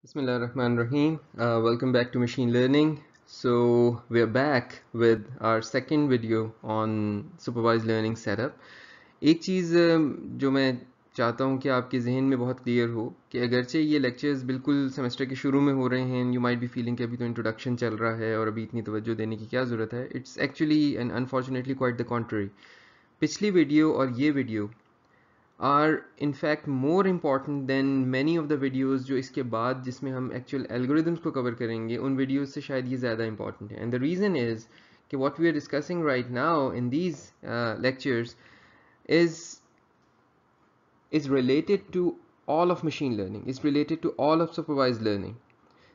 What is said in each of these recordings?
Bismillahirrahmanirrahim. Welcome back to machine learning. So we're back with our second video on supervised learning setup. एक चीज़ जो मैं चाहता हूँ कि आपके जहन में बहुत क्लियर हो कि अगरचे ये लेक्चर्स बिल्कुल सेमेस्टर के शुरू में हो रहे हैं, यू माइट बी फीलिंग कि अभी तो इंट्रोडक्शन चल रहा है और अभी इतनी तवज्जो देने की क्या ज़रूरत है. It's actually and unfortunately quite the contrary. पिछली वीडियो और ये video are in fact more important than many of the videos जो इसके बाद जिसमें हम actual algorithms को cover करेंगे उन videos से शायद ये ज़्यादा important है. And the reason is कि what we are discussing right now in these lectures is related to all of machine learning, is related to all of supervised learning.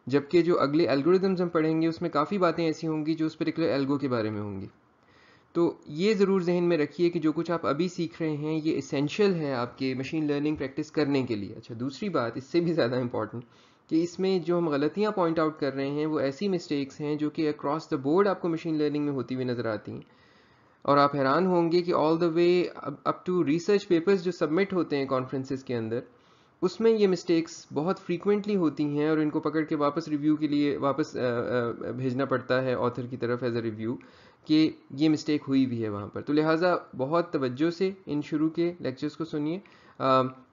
जबकि जो अगले algorithms हम पढ़ेंगे उसमें काफ़ी बातें ऐसी होंगी जो उस particular algo के बारे में होंगी. तो ये ज़रूर जहन में रखिए कि जो कुछ आप अभी सीख रहे हैं ये इसेंशियल है आपके मशीन लर्निंग प्रैक्टिस करने के लिए. अच्छा, दूसरी बात इससे भी ज़्यादा इंपॉर्टेंट कि इसमें जो हम गलतियाँ पॉइंट आउट कर रहे हैं वो ऐसी मिस्टेक्स हैं जो कि अक्रॉस द बोर्ड आपको मशीन लर्निंग में होती हुई नज़र आती हैं. और आप हैरान होंगे कि all the way up to research papers जो सबमिट होते हैं कॉन्फ्रेंसेस के अंदर उसमें ये मिस्टेक्स बहुत फ्रीक्वेंटली होती हैं और इनको पकड़ के वापस रिव्यू के लिए वापस भेजना पड़ता है ऑथर की तरफ एज अ रिव्यू कि ये मिस्टेक हुई भी है वहाँ पर. तो लिहाजा बहुत तवज्जो से इन शुरू के लेक्चर्स को सुनिए.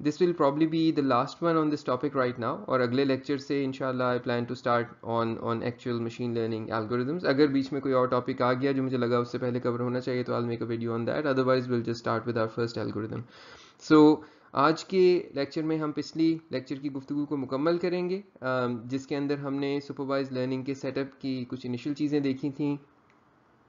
This will probably be the last one on this topic right now और अगले लेक्चर से इंशाल्लाह I plan to start on actual machine learning algorithms. अगर बीच में कोई और टॉपिक आ गया जो मुझे लगा उससे पहले कवर होना चाहिए तो I will make a video on that. Otherwise will just start with our first algorithm. So आज के लेक्चर में हम पिछली लेक्चर की गुफ्तगू को मुकम्मल करेंगे जिसके अंदर हमने सुपरवाइज लर्निंग के सेटअप की कुछ इनिशियल चीज़ें देखी थी.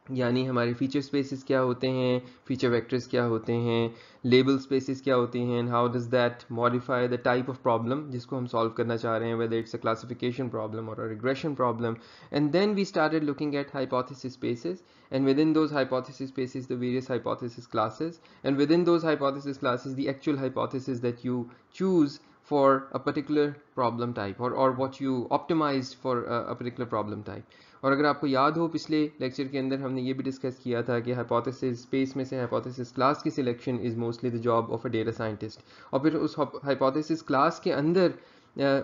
यानी हमारे फीचर स्पेसेस क्या होते हैं, फीचर वेक्टर्स क्या होते हैं, लेबल स्पेसेस क्या होती हैं, and how does that modify the type of problem जिसको हम सॉल्व करना चाह रहे हैं, whether it's a classification problem और a regression problem. And then we started looking at hypothesis spaces and within those hypothesis spaces the various hypothesis classes, and within those hypothesis classes the actual hypothesis that you choose for a particular problem type or what you optimized for a particular problem type. और अगर आपको याद हो पिछले lecture के अंदर हमने ये भी डिस्कस किया था कि हाइपोथेसिस स्पेस में से हाइपोथेसिस क्लास की selection is mostly the job of a data scientist. और फिर उस हाइपोथेसिस क्लास के अंदर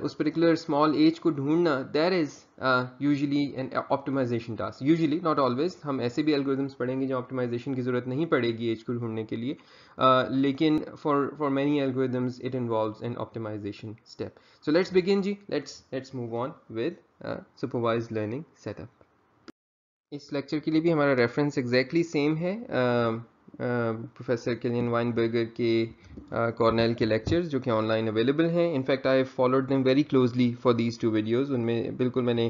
उस पर्टिकुलर स्मॉल एज को ढूंढना that is usually an optimization task. Usually not always, हम ऐसे भी एल्गोरिथम्स पढ़ेंगे जो ऑप्टिमाइजेशन की ज़रूरत नहीं पड़ेगी एज को ढूंढने के लिए, लेकिन for many algorithms it involves an optimization step. So let's begin जी, let's move on with supervised learning setup. इस लेक्चर के लिए भी हमारा रेफरेंस एग्जैक्टली सेम है प्रोफेसर किलियन वाइनबर्गर के कॉर्नेल के लेक्चर्स जो कि ऑनलाइन अवेलेबल हैं. In fact I followed them very closely for these two videos. उनमें बिल्कुल मैंने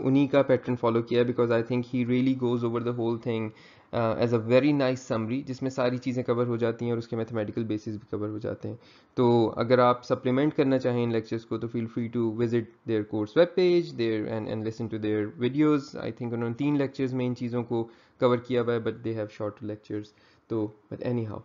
उन्हीं का पैटर्न फॉलो किया because I think he really goes over the whole thing as a very nice summary जिसमें सारी चीज़ें कवर हो जाती हैं और उसके मैथमेटिकल बेसिस भी कवर हो जाते हैं. तो अगर आप सप्लीमेंट करना चाहें इन लेक्चर्स को तो feel free to visit their course web page there and listen to their videos. I think उन्होंने 3 लेक्चर्स में इन चीज़ों को कवर किया हुआ है but they have short lectures. तो बट एनी हाउ,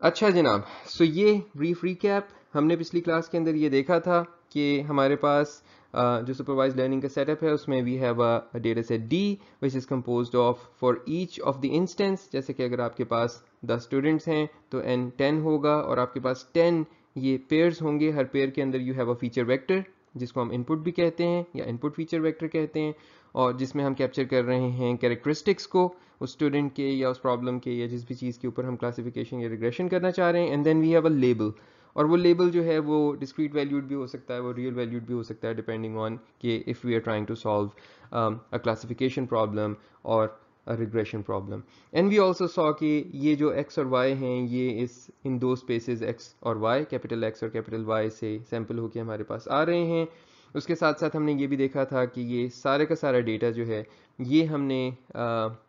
अच्छा जनाब, सो ये ब्रीफ रिकैप. हमने पिछली क्लास के अंदर ये देखा था कि हमारे पास जो सुपरवाइज लर्निंग का सेटअप है उसमें we have a data set D which is composed of for each of the instance. जैसे कि अगर आपके पास 10 स्टूडेंट्स हैं तो n 10 होगा और आपके पास 10 ये पेयर्स होंगे. हर पेयर के अंदर you have a feature vector जिसको हम इनपुट भी कहते हैं या इनपुट फीचर वेक्टर कहते हैं और जिसमें हम कैप्चर कर रहे हैं कैरेक्टरिस्टिक्स को उस स्टूडेंट के या उस प्रॉब्लम के या जिस भी चीज़ के ऊपर हम क्लासिफिकेशन या रिग्रेशन करना चाह रहे हैं. And then we have a label और वो लेबल जो है वो डिस्क्रीट वैल्यूड भी हो सकता है, वो रियल वैल्यूड भी हो सकता है डिपेंडिंग ऑन कि if we are trying to solve a classification problem और a regression problem. And we also saw कि ये जो x और y हैं ये इन दो स्पेसेस x और y, कैपिटल x और कैपिटल y से सैम्पल होके हमारे पास आ रहे हैं. उसके साथ साथ हमने ये भी देखा था कि ये सारे का सारा डेटा जो है ये हमने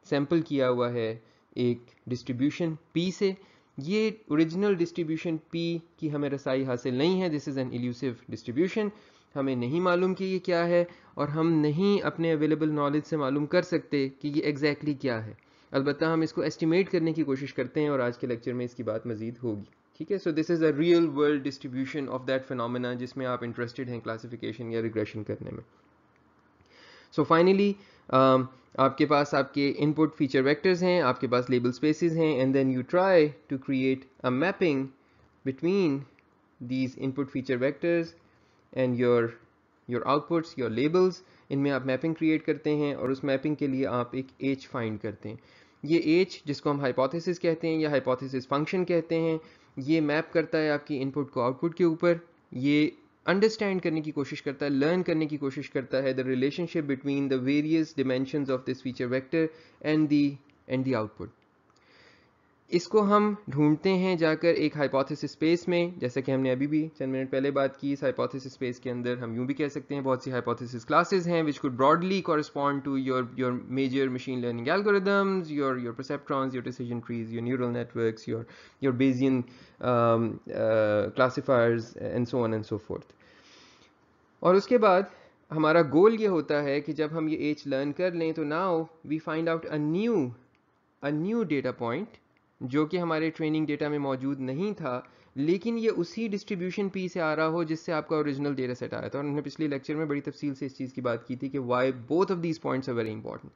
सैम्पल किया हुआ है एक डिस्ट्रीब्यूशन p से. ये ओरिजिनल डिस्ट्रीब्यूशन p की हमें रसाई हासिल नहीं है. This is an elusive distribution. हमें नहीं मालूम कि ये क्या है और हम नहीं अपने अवेलेबल नॉलेज से मालूम कर सकते कि ये एग्जैक्टली क्या है. अलबत्ता हम इसको एस्टिमेट करने की कोशिश करते हैं और आज के लेक्चर में इसकी बात मजीद होगी. ठीक है, so this is a real world distribution of that phenomena जिसमें आप इंटरेस्टेड हैं क्लासिफिकेशन या रिग्रेशन करने में. सो फाइनली आपके पास आपके इनपुट फीचर वेक्टर्स हैं, आपके पास लेबल स्पेसेस हैं, and then you try to create a mapping between these input feature vectors and your outputs, your labels, इनमें आप मैपिंग क्रिएट करते हैं और उस मैपिंग के लिए आप एक एज फाइंड करते हैं। ये एज, जिसको हम हाइपोथेसिस कहते हैं या हाइपोथेसिस फंक्शन कहते हैं, ये मैप करता है आपकी इनपुट को आउटपुट के ऊपर। ये अंडरस्टैंड करने की कोशिश करता है, लर्न करने की कोशिश करता है the relationship between the various dimensions of this feature vector and the output. इसको हम ढूंढते हैं जाकर एक हाइपोथेसिस स्पेस में, जैसा कि हमने अभी भी चंद मिनट पहले बात की। इस हाइपोथेसिस स्पेस के अंदर हम यूं भी कह सकते हैं बहुत सी हाइपोथेसिस क्लासेस हैं which could broadly correspond to your major machine learning algorithms, your perceptrons, your decision trees, your neural networks, your Bayesian classifiers and so on and so forth. और उसके बाद हमारा गोल ये होता है कि जब हम ये एज लर्न कर लें तो now we find out a new data point जो कि हमारे ट्रेनिंग डेटा में मौजूद नहीं था, लेकिन ये उसी डिस्ट्रीब्यूशन पी से आ रहा हो जिससे आपका ओरिजिनल डेटा सेट आया था। और हमने पिछले लेक्चर में बड़ी तफसील से इस चीज़ की बात की थी कि why both of these points are very important.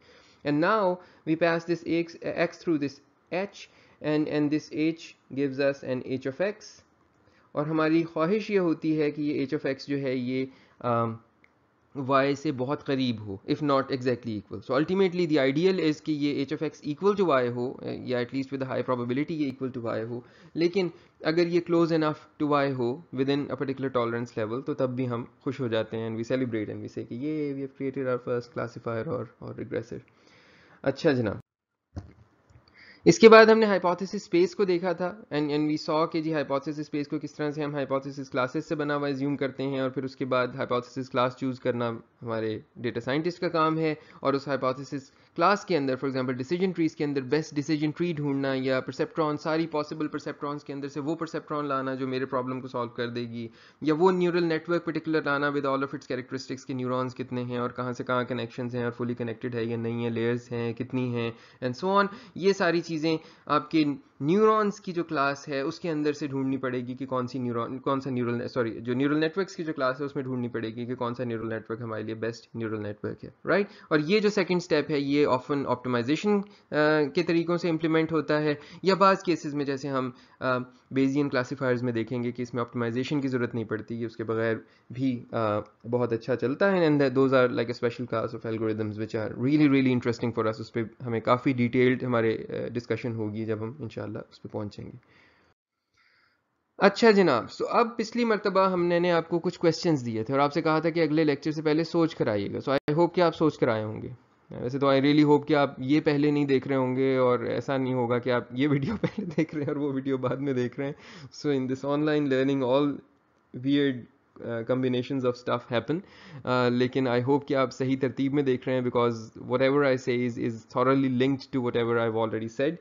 And now we pass this X through this H and this H gives us an H of X. और हमारी ख्वाहिश ये होती है कि ये एच ऑफ एक्स जो है ये y से बहुत करीब हो, if not exactly equal. So ultimately the ideal is कि ये H of X equal to y हो, या एटलीस्ट विद हाई प्रोबेबिलिटी ये इक्वल टू y हो। लेकिन अगर ये क्लोज इनफ टू y हो within a particular tolerance level तो तब भी हम खुश हो जाते हैं and we celebrate and we say कि ये we have created our first classifier और रिग्रेसर। अच्छा जनाब, इसके बाद हमने हाइपोथेसिस स्पेस को देखा था एंड वी सॉ कि जी हाइपोथेसिस स्पेस को किस तरह से हम हाइपोथेसिस क्लासेस से बना हुआ एज्यूम करते हैं और फिर उसके बाद हाइपोथेसिस क्लास चूज करना हमारे डेटा साइंटिस्ट का काम है। और उस हाइपोथेसिस क्लास के अंदर फॉर एग्जांपल डिसीजन ट्रीज के अंदर बेस्ट डिसीजन ट्री ढूंढना या परसेप्ट्रॉन, सारी पॉसिबल परसेप्ट्रॉन्स के अंदर से वो परसेप्ट्रॉन लाना जो मेरे प्रॉब्लम को सॉल्व कर देगी, या वो न्यूरल नेटवर्क पर्टिकुलर लाना with all of its characteristics के न्यूरॉन्स कितने हैं और कहाँ से कहाँ कनेक्शंस हैं और फुली कनेक्टेड है या नहीं है, लेयर्स हैं कितनी हैं एंड सो ऑन। ये सारी चीज़ें आपके न्यूरॉन्स की जो क्लास है उसके अंदर से ढूंढनी पड़ेगी कि कौन सा न्यूरल जो न्यूरल नेटवर्क्स की जो क्लास है उसमें ढूंढनी पड़ेगी कि कौन सा न्यूरल नेटवर्क हमारे लिए बेस्ट न्यूरल नेटवर्क है, राइट। और ये जो सेकंड स्टेप है ये ऑफन ऑप्टिमाइजेशन के तरीकों से इंप्लीमेंट होता है, या बाज़ केसेस में जैसे हम बेजियन क्लासीफायर्स में देखेंगे कि इसमें ऑप्टिमाइजेशन की ज़रूरत नहीं पड़ती, उसके बगैर भी बहुत अच्छा चलता है। And those are like a special class of algorithms which are really interesting for us. उस पर हमें काफ़ी डिटेल्ड हमारे डिस्कशन होगी जब हम इंशाल्लाह उस पर पहुंचेंगे। अच्छा जनाब, सो अब पिछली मरतबा हमने आपको कुछ क्वेश्चंस दिए थे और आपसे कहा था कि अगले लेक्चर से पहले सोच कर आइएगा। सो आई होप कि आप सोच कर आए होंगे। वैसे तो आई रियली होप कि आप ये पहले नहीं देख रहे होंगे और ऐसा नहीं होगा कि आप ये वीडियो पहले देख रहे हैं और वो वीडियो बाद में देख रहे हैं। So in this online learning all weird combinations of stuff happen, लेकिन आई होप कि आप सही तरतीब में देख रहे हैं because whatever I say is thoroughly linked to whatever I've already said.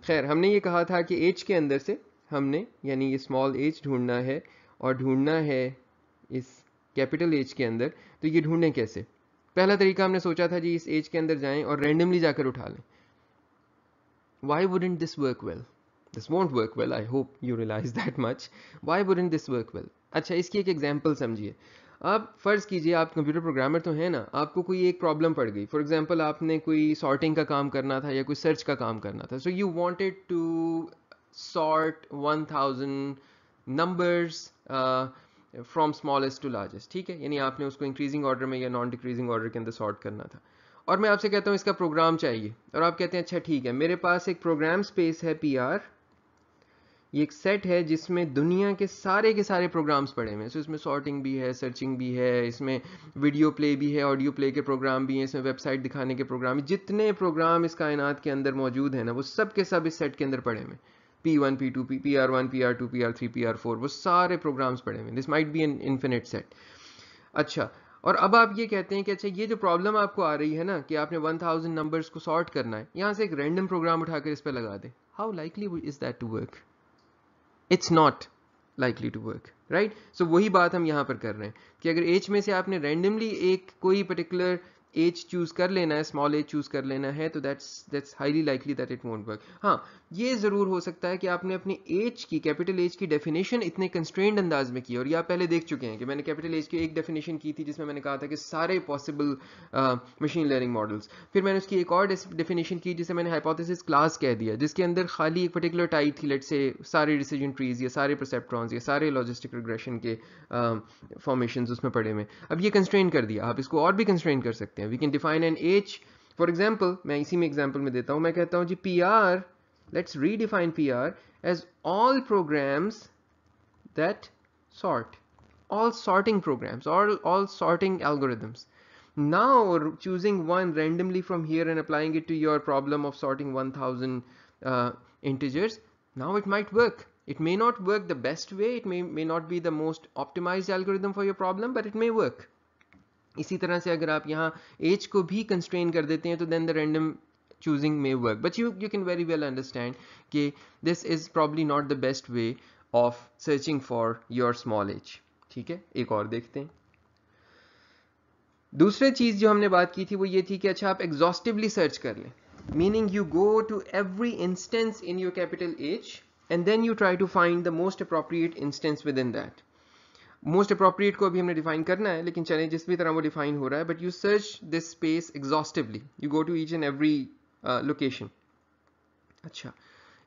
खैर, हमने ये कहा था कि एज के अंदर से हमने यानी ये स्मॉल एज ढूंढना है और ढूंढना है इस कैपिटल एज के अंदर। तो ये ढूंढें कैसे? पहला तरीका हमने सोचा था जी इस एज के अंदर जाएं और रैंडमली जाकर उठा लें। Why wouldn't this work well? This won't work well. I hope you realize that much. Why wouldn't this work well? अच्छा, इसकी एक एग्जांपल समझिए। आप फ़र्ज़ कीजिए आप कंप्यूटर प्रोग्रामर तो हैं ना, आपको कोई एक प्रॉब्लम पड़ गई। फॉर एग्जांपल आपने कोई सॉर्टिंग का काम करना था या कोई सर्च का काम करना था। So you wanted to sort 1000 numbers from smallest to largest, ठीक है। यानी आपने उसको इंक्रीजिंग ऑर्डर में या नॉन डिक्रीजिंग ऑर्डर के अंदर सॉर्ट करना था। और मैं आपसे कहता हूँ इसका प्रोग्राम चाहिए और आप कहते हैं अच्छा ठीक है, मेरे पास एक प्रोग्राम स्पेस है PR, ये एक सेट है जिसमें दुनिया के सारे प्रोग्राम्स पड़े हुए हैं। सो इसमें सॉर्टिंग भी है, सर्चिंग भी है, इसमें वीडियो प्ले भी है, ऑडियो प्ले के प्रोग्राम भी हैं, इसमें वेबसाइट दिखाने के प्रोग्राम, जितने प्रोग्राम इस कायनात के अंदर मौजूद हैं ना वो सब के सब इस सेट के अंदर पड़े हुए हैं। P1 P2 PR1 PR2 PR3 PR4 वो सारे प्रोग्राम्स पड़े हुए हैं। This might be an infinite set. अच्छा, और अब आप ये कहते हैं कि अच्छा ये जो प्रॉब्लम आपको आ रही है ना कि आपने 1000 नंबर्स को सॉर्ट करना है, यहाँ से एक रैंडम प्रोग्राम उठाकर इस पर लगा दें। How likely is that to work? It's not likely to work, right. So वही बात हम यहाँ पर कर रहे हैं कि अगर एज में से आपने रैंडमली एक कोई पर्टिकुलर एज चूज कर लेना है, स्मॉल एज चूज कर लेना है, तो that's highly likely that it won't work. हाँ, ये जरूर हो सकता है कि आपने अपनी एज की, कैपिटल एज की डेफिनेशन इतने कंस्ट्रेंड अंदाज में की, और ये आप पहले देख चुके हैं कि मैंने कैपिटल एज की एक डेफिनेशन की थी जिसमें मैंने कहा था कि सारे पॉसिबल मशीन लर्निंग मॉडल्स, फिर मैंने उसकी एक और डेफिनेशन की जिसे मैंने हाइपोथेसिस क्लास कह दिया, जिसके अंदर खाली एक पर्टिकुलर टाइप थी, लेट्स से सारे डिसीजन ट्रीज या सारे परसेप्ट्रॉन्स या सारे लॉजिस्टिक रिग्रेशन के फॉर्मेशंस उसमें पड़े हुए। अब ये कंस्ट्रेन कर दिया, आप इसको और भी कंस्ट्रेन कर सकते हैं। We can define an edge, for example मैं इसी में एग्जाम्पल में देता हूं, मैं कहता हूं जी P R, let's redefine P R as all programs that sort, all sorting programs, all sorting algorithms. Now choosing one randomly from here and applying it to your problem of sorting 1000 integers, now it might work. It may not work the best way, it may not be the most optimized algorithm for your problem, but it may work. इसी तरह से अगर आप यहाँ age को भी constrain कर देते हैं तो then the random choosing may work, but you can very well understand कि this is probably not the best way of searching for your small age. ठीक है, एक और देखते हैं। दूसरी चीज जो हमने बात की थी वो ये थी कि अच्छा आप एग्जॉस्टिवली सर्च कर लें, meaning you go to every instance in your capital H and then you try to find the most appropriate instance within that. Most appropriate को अभी हमने डिफाइन करना है, लेकिन चलें जिस भी तरह वो डिफाइन हो रहा है, but you search this space exhaustively, you go to each and every location. अच्छा,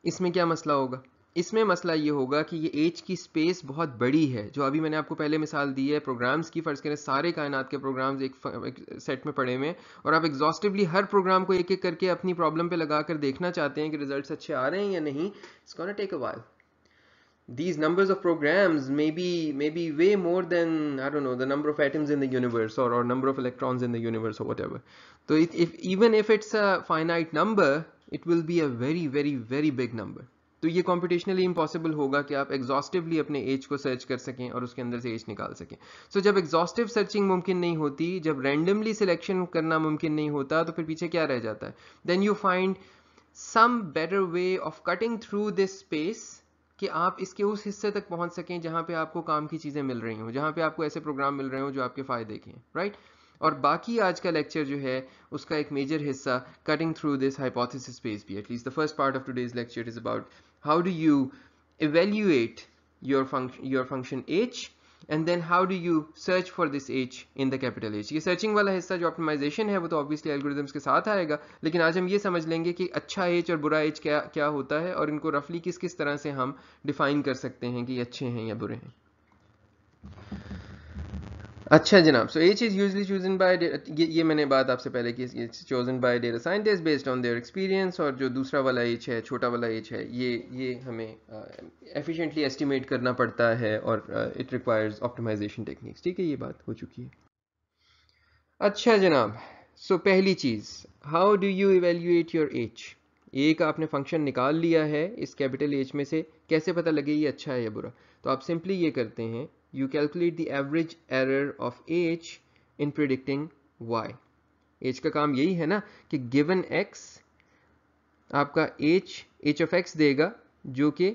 इसमें क्या मसला होगा? इसमें मसला ये होगा कि ये एज की स्पेस बहुत बड़ी है, जो अभी मैंने आपको पहले मिसाल दी है प्रोग्राम्स की। फर्ज करें सारे कायनात के प्रोग्राम्स एक सेट में पड़े हुए हैं और आप एग्जॉस्टिवली हर प्रोग्राम को एक एक करके अपनी प्रॉब्लम पे लगा कर देखना चाहते हैं कि रिजल्ट्स अच्छे आ रहे हैं या नहीं। It's gonna take a while. These numbers of programs may be way more than, I don't know, the number of atoms in the universe, or number of electrons in the universe, or whatever. So if even if it's a finite number, it will be a very very very big number. तो ये computationally impossible होगा कि आप exhaustively अपने age को search कर सकें और उसके अंदर से age निकाल सकें. So जब exhaustive searching मुमकिन नहीं होती, जब randomly selection करना मुमकिन नहीं होता, तो फिर पीछे क्या रह जाता है? Then you find some better way of cutting through this space कि आप इसके उस हिस्से तक पहुंच सकें जहां पे आपको काम की चीज़ें मिल रही हों, जहां पे आपको ऐसे प्रोग्राम मिल रहे हों जो आपके फ़ायदे के हैं, राइट? और बाकी आज का लेक्चर जो है उसका एक मेजर हिस्सा cutting through this hypothesis space भी, at least the first part of today's lecture is about how do you evaluate your function h and then how do you search for this h in the capital H. ये searching वाला हिस्सा जो optimisation है वो तो obviously algorithms के साथ आएगा, लेकिन आज हम ये समझ लेंगे कि अच्छा h और बुरा h क्या क्या होता है और इनको रफली किस किस तरह से हम डिफाइन कर सकते हैं कि ये अच्छे हैं या बुरे हैं। अच्छा जनाब, so H is usually chosen bye, ये मैंने बात आपसे पहले की, chosen by data scientist based on their experience, और जो दूसरा वाला एच है, छोटा वाला एच है, ये हमें एफिशिएंटली एस्टिमेट करना पड़ता है और इट रिक्वायर्स ऑप्टिमाइजेशन टेक्निक्स। ठीक है, ये बात हो चुकी है। अच्छा जनाब, सो पहली चीज, how do you evaluate your H? एक आपने फंक्शन निकाल लिया है इस कैपिटल एच में से, कैसे पता लगे ये अच्छा है या बुरा? तो आप सिंपली ये करते हैं, you calculate the average error of h in predicting y. h का काम यही है ना कि given x आपका h of x देगा जो कि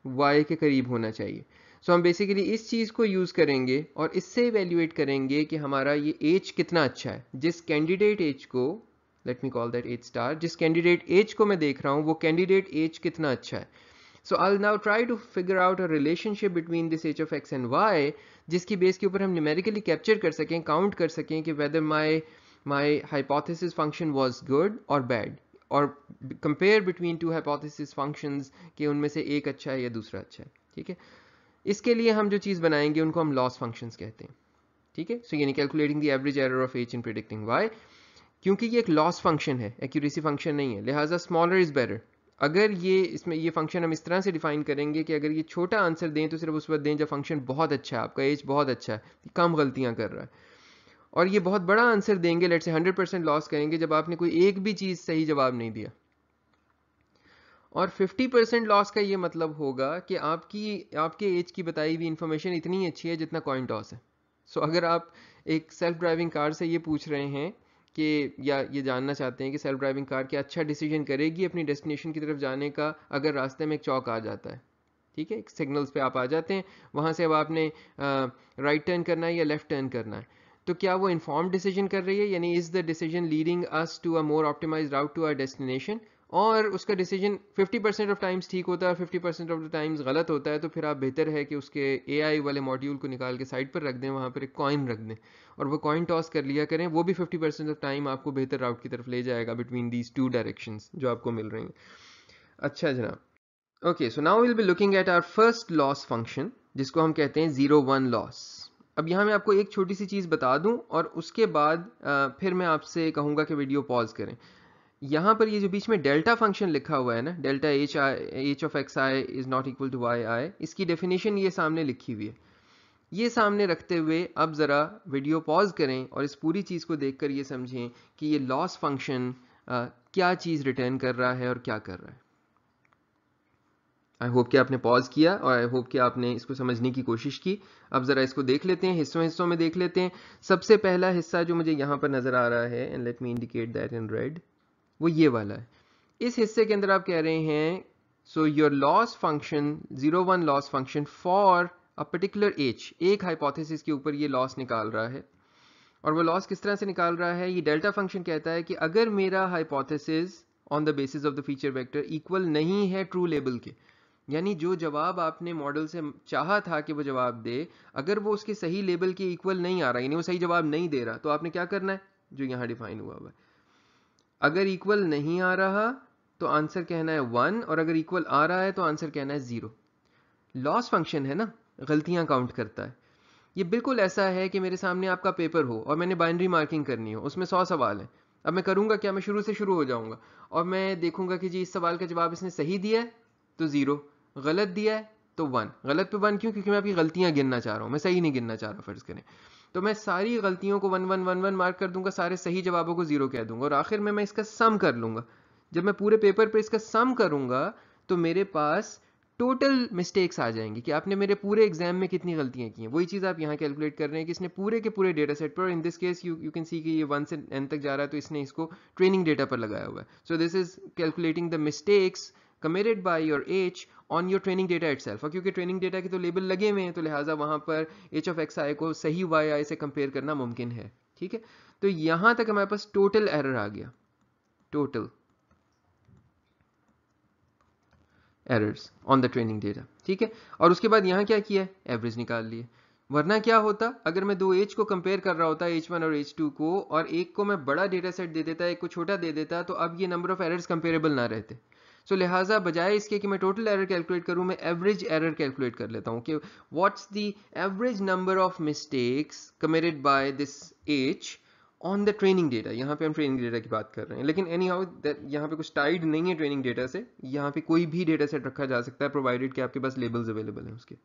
y के करीब होना चाहिए। सो हम बेसिकली इस चीज़ को यूज़ करेंगे और इससे इवेल्युएट करेंगे कि हमारा ये h कितना अच्छा है। जिस कैंडिडेट h को, let me call that h star, जिस कैंडिडेट h को मैं देख रहा हूँ वो कैंडिडेट h कितना अच्छा है। So I'll now try to figure out a relationship between this h of x and y, जिसकी बेस के ऊपर हम numerically capture कर सकें, count कर सकें कि whether my hypothesis function was good or bad, और compare between two hypothesis functions कि उनमें से एक अच्छा है या दूसरा अच्छा है। ठीक है, इसके लिए हम जो चीज़ बनाएंगे उनको हम loss functions कहते हैं। ठीक है, so यानी calculating the average error of h in predicting y, क्योंकि ये एक loss function है, accuracy function नहीं है, लिहाजा smaller is better। अगर ये फंक्शन हम इस तरह से डिफाइन करेंगे कि अगर ये छोटा आंसर दें तो सिर्फ उस वक्त दें जब फंक्शन बहुत अच्छा है, आपका एज बहुत अच्छा है, कम गलतियां कर रहा है, और ये बहुत बड़ा आंसर देंगे, लेट से 100% लॉस करेंगे जब आपने कोई एक भी चीज़ सही जवाब नहीं दिया। और 50% लॉस का ये मतलब होगा कि आपके एज की बताई हुई इंफॉर्मेशन इतनी अच्छी है जितना कॉइन टॉस है। सो अगर आप एक सेल्फ ड्राइविंग कार से ये पूछ रहे हैं कि या ये जानना चाहते हैं कि सेल्फ ड्राइविंग कार क्या अच्छा डिसीजन करेगी अपनी डेस्टिनेशन की तरफ जाने का अगर रास्ते में एक चौक आ जाता है, ठीक है, सिग्नल्स पे आप आ जाते हैं, वहाँ से अब आपने राइट टर्न करना है या लेफ्ट टर्न करना है, तो क्या वो इन्फॉर्म्ड डिसीजन कर रही है, यानी is the decision leading us to a more optimized route to our destination, और उसका डिसीजन 50% ऑफ टाइम्स ठीक होता है और 50% ऑफ द टाइम्स गलत होता है, तो फिर आप बेहतर है कि उसके एआई वाले मॉड्यूल को निकाल के साइड पर रख दें, वहाँ पर एक कॉइन रख दें और वो कॉइन टॉस कर लिया करें, वो भी 50% ऑफ टाइम आपको बेहतर राउट की तरफ ले जाएगा बिटवीन दीज टू डायरेक्शंस जो आपको मिल रही हैं। अच्छा जनाब, okay, so now will be looking at our first loss function जिसको हम कहते हैं 0 1 लॉस। अब यहाँ मैं आपको एक छोटी सी चीज़ बता दूं और उसके बाद फिर मैं आपसे कहूँगा कि वीडियो पॉज करें। यहाँ पर ये जो बीच में डेल्टा फंक्शन लिखा हुआ है ना, delta H of X I is not equal to Y I, इसकी डेफिनेशन ये सामने लिखी हुई है। ये सामने रखते हुए अब ज़रा वीडियो पॉज करें और इस पूरी चीज़ को देखकर ये समझें कि ये लॉस फंक्शन क्या चीज़ रिटर्न कर रहा है और क्या कर रहा है। आई होप कि आपने पॉज किया और आई होप कि आपने इसको समझने की कोशिश की। अब ज़रा इसको देख लेते हैं, हिस्सों हिस्सों में देख लेते हैं। सबसे पहला हिस्सा जो मुझे यहाँ पर नज़र आ रहा है, and let me indicate that in red, वो ये वाला है। इस हिस्से के अंदर आप कह रहे हैं so your loss function 0 1 loss function for a particular age, एक हाइपोथेसिस के ऊपर ये लॉस निकाल रहा है। और वो लॉस किस तरह से निकाल रहा है, ये डेल्टा फंक्शन कहता है कि अगर मेरा hypothesis on the basis of the feature vector equal नहीं है ट्रू लेबल के, यानी जो जवाब आपने मॉडल से चाहा था कि वो जवाब दे, अगर वो उसके सही लेबल के इक्वल नहीं आ रहा, यानी वो सही जवाब नहीं दे रहा, तो आपने क्या करना है, जो यहाँ डिफाइन हुआ है। अगर इक्वल नहीं आ रहा तो आंसर कहना है 1, और अगर इक्वल आ रहा है तो आंसर कहना है 0। लॉस फंक्शन है ना, गलतियां काउंट करता है। ये बिल्कुल ऐसा है कि मेरे सामने आपका पेपर हो और मैंने बाइनरी मार्किंग करनी हो, उसमें 100 सवाल है। अब मैं करूंगा क्या, मैं शुरू से शुरू हो जाऊंगा और मैं देखूंगा कि जी इस सवाल का जवाब इसने सही दिया है तो 0, गलत दिया है तो 1। गलत पे 1 क्यों, क्योंकि मैं आपकी गलतियां गिनना चाह रहा हूं, मैं सही नहीं गिनना चाह रहा। फर्ज करें तो मैं सारी गलतियों को 1 1 1 1 मार्क कर दूंगा, सारे सही जवाबों को 0 कह दूंगा और आखिर में मैं इसका सम कर लूंगा। जब मैं पूरे पेपर पे इसका सम करूंगा तो मेरे पास टोटल मिस्टेक्स आ जाएंगी कि आपने मेरे पूरे एग्जाम में कितनी गलतियां की हैं। वही चीज़ आप यहाँ कैलकुलेट कर रहे हैं कि इसने पूरे के पूरे डेटा सेट पर, in this case you can सी कि ये 1 से n तक जा रहा है, तो इसने इसको ट्रेनिंग डेटा पर लगाया हुआ है। सो this is calculating the mistakes committed by your H on your training data itself. और क्योंकि ट्रेनिंग डेटा के तो लेबल लगे हुए हैं तो लिहाजा वहां पर एच ऑफ एक्स आई को सही वाई आई से कंपेयर करना मुमकिन है। ठीक है, तो यहां तक हमारे पास टोटल एरर आ गया, total errors on the training data. ठीक है, और उसके बाद यहाँ क्या किया, एवरेज निकाल लिए। वरना क्या होता, अगर मैं दो एज को कंपेयर कर रहा होता, H1 और H2 को, और एक को मैं बड़ा डेटा सेट दे देता, एक को छोटा दे देता, तो अब ये नंबर ऑफ एरर्स कंपेरेबल ना रहते। सो लिहाजा बजाय इसके कि मैं टोटल एरर कैलकुलेट करूं, मैं एवरेज एरर कैलकुलेट कर लेता हूं कि what's the average number of mistakes committed by this as on the training data. यहाँ पे हम ट्रेनिंग डेटा की बात कर रहे हैं, लेकिन एनी हाउ यहाँ पे कुछ टाइड नहीं है ट्रेनिंग डेटा से। यहाँ पे कोई भी डेटा सेट रखा जा सकता है प्रोवाइडेड कि आपके पास लेबल्स अवेलेबल हैं उसके।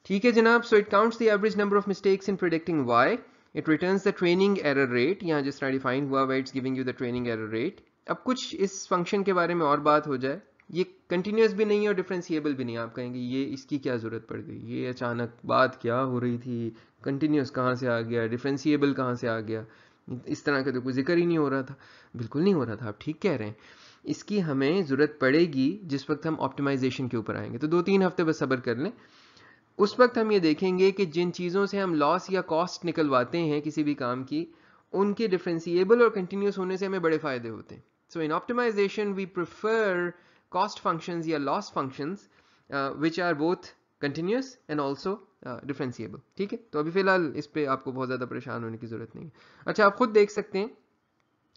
ठीक है जनाब, so it counts the average number of mistakes in predicting Y, it returns the training error rate. यहाँ जिस तरह डिफाइन हुआ हुआ, it's giving you the training error rate. अब कुछ इस फंक्शन के बारे में और बात हो जाए, ये कंटिन्यूस भी नहीं है और डिफरेंशिएबल भी नहीं है। आप कहेंगे ये इसकी क्या जरूरत पड़ गई, ये अचानक बात क्या हो रही थी, कंटिन्यूस कहाँ से आ गया, डिफरेंशिएबल कहाँ से आ गया, इस तरह का तो कोई जिक्र ही नहीं हो रहा था। बिल्कुल नहीं हो रहा था, आप ठीक कह रहे हैं। इसकी हमें ज़रूरत पड़ेगी जिस वक्त हम ऑप्टिमाइजेशन के ऊपर आएंगे, तो 2-3 हफ्ते बस सब्र कर लें। उस वक्त हम ये देखेंगे कि जिन चीज़ों से हम लॉस या कॉस्ट निकलवाते हैं किसी भी काम की, उनके डिफरेंशिएबल और कंटिन्यूस होने से हमें बड़े फ़ायदे होते हैं। So in optimization we prefer cost functions या loss functions which are both continuous and also differentiable. ठीक है, तो अभी फिलहाल इस पर आपको बहुत ज़्यादा परेशान होने की ज़रूरत नहीं है। अच्छा, आप खुद देख सकते हैं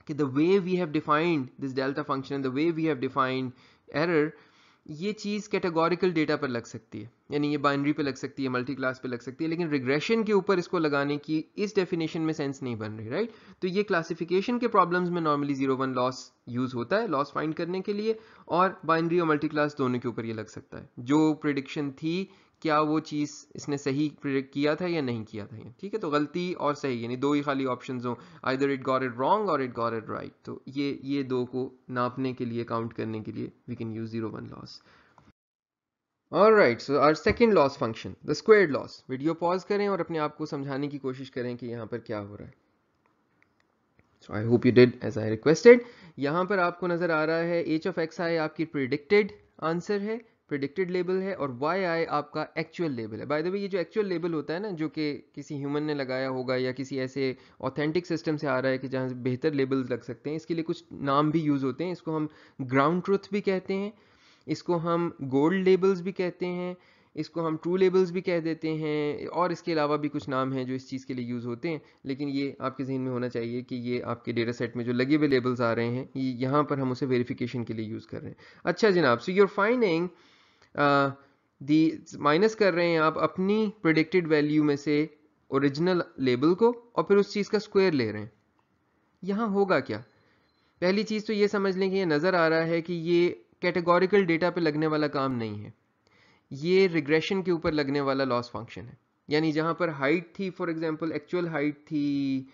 कि the way we have defined this delta function, the way we have defined error, ये चीज़ कैटेगोरिकल डेटा पर लग सकती है, यानी ये बाइनरी पे लग सकती है, मल्टी क्लास पे लग सकती है, लेकिन रिग्रेशन के ऊपर इसको लगाने की इस डेफिनेशन में सेंस नहीं बन रही, राइट। तो ये क्लासिफिकेशन के प्रॉब्लम्स में नॉर्मली 0 1 लॉस यूज होता है लॉस फाइंड करने के लिए, और बाइनरी और मल्टी क्लास दोनों के ऊपर ये लग सकता है। जो प्रिडिक्शन थी, क्या वो चीज़ इसने सही प्रिडिक्ट किया था या नहीं किया था। ठीक है, तो गलती और सही यानी दो ही खाली ऑप्शंस हो, either it got it wrong और इट गॉट इट राइट। तो ये दो को नापने के लिए, काउंट करने के लिए we can use 0 1 loss. Alright, so our second loss function, the squared loss. Video pause करें और अपने आप को समझाने की कोशिश करें कि यहाँ पर क्या हो रहा है। So I hope you did as I requested. यहाँ पर आपको नजर आ रहा है h of xi आपकी predicted आंसर है, प्रिडिक्टेड लेबल है और yi आपका एक्चुअल लेबल है। बाय द वे ये जो एक्चुअल लेबल होता है ना, जो कि किसी ह्यूमन ने लगाया होगा या किसी ऐसे ऑथेंटिक सिस्टम से आ रहा है कि जहाँ बेहतर लेबल्स लग सकते हैं, इसके लिए कुछ नाम भी यूज़ होते हैं। इसको हम ग्राउंड ट्रुथ भी कहते हैं, इसको हम गोल्ड लेबल्स भी कहते हैं, इसको हम ट्रू लेबल्स भी कह देते हैं, और इसके अलावा भी कुछ नाम हैं जो इस चीज़ के लिए यूज़ होते हैं। लेकिन ये आपके जहन में होना चाहिए कि ये आपके डेटा सेट में जो लगे हुए लेबल्स आ रहे हैं, ये यहाँ पर हम उसे वेरिफिकेशन के लिए यूज़ कर रहे हैं। अच्छा जनाब, सो यूर फाइंडिंग दी माइनस कर रहे हैं आप अपनी प्रिडिक्टेड वैल्यू में से ओरिजिनल लेबल को और फिर उस चीज़ का स्क्वायर ले रहे हैं। यहाँ होगा क्या? पहली चीज़ तो ये समझ लें कि ये नज़र आ रहा है कि ये कैटेगोरिकल डेटा पे लगने वाला काम नहीं है, ये रिग्रेशन के ऊपर लगने वाला लॉस फंक्शन है। यानी जहाँ पर हाइट थी, फॉर एग्जांपल एक्चुअल हाइट थी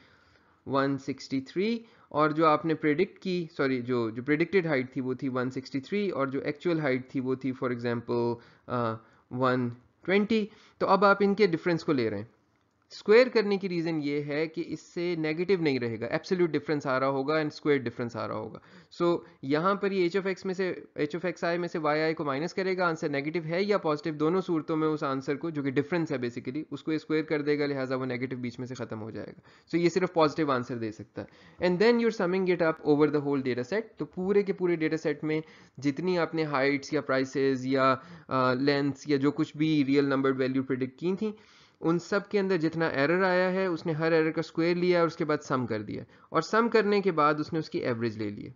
163 और जो आपने प्रेडिक्ट की, सॉरी जो प्रेडिक्टेड हाइट थी वो थी 163 और जो एक्चुअल हाइट थी वो थी फॉर एग्जांपल 120। तो अब आप इनके डिफरेंस को ले रहे हैं। स्क्वायर करने की रीज़न ये है कि इससे नेगेटिव नहीं रहेगा, एब्सोल्यूट डिफरेंस आ रहा होगा एंड स्क्वायर डिफरेंस आ रहा होगा। सो यहाँ पर ये एच ऑफ एक्स आई में से वाई आई को माइनस करेगा, आंसर नेगेटिव है या पॉजिटिव, दोनों सूरतों में उस आंसर को, जो कि डिफरेंस है बेसिकली, उसको स्क्वायर कर देगा, लिहाजा वो नेगेटिव बीच में से खत्म हो जाएगा। सो ये सिर्फ पॉजिटिव आंसर दे सकता है। And then your summing it up over the whole data set. तो पूरे के पूरे डेटा सेट में जितनी आपने हाइट्स या प्राइसेस या लेंथ्स या जो कुछ भी रियल नंबर वैल्यू प्रिडिक्ट की थी, उन सब के अंदर जितना एरर आया है उसने हर एरर का स्क्वायर लिया और उसके बाद सम कर दिया, और सम करने के बाद उसने उसकी एवरेज ले ली।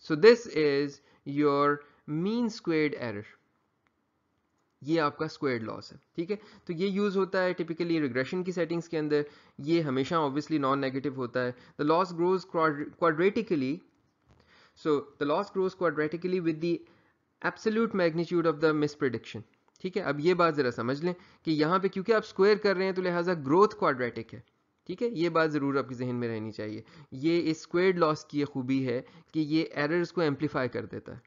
So this is your mean squared error. ये आपका स्क्वायर्ड लॉस है, ठीक है। तो ये यूज होता है टिपिकली रिग्रेशन की सेटिंग्स के अंदर। ये हमेशा ऑब्वियसली नॉन नेगेटिव होता है। The loss grows quadratically, so the loss grows quadratically with the absolute magnitude of the misprediction. ठीक है, अब ये बात जरा समझ लें कि यहाँ पे क्योंकि आप स्क्वायर कर रहे हैं तो लिहाजा ग्रोथ क्वाड्रेटिक है। ठीक है, ये बात ज़रूर आपके जहन में रहनी चाहिए। ये इस स्क्वायर्ड लॉस की खूबी है कि ये एरर्स को एम्पलीफाई कर देता है।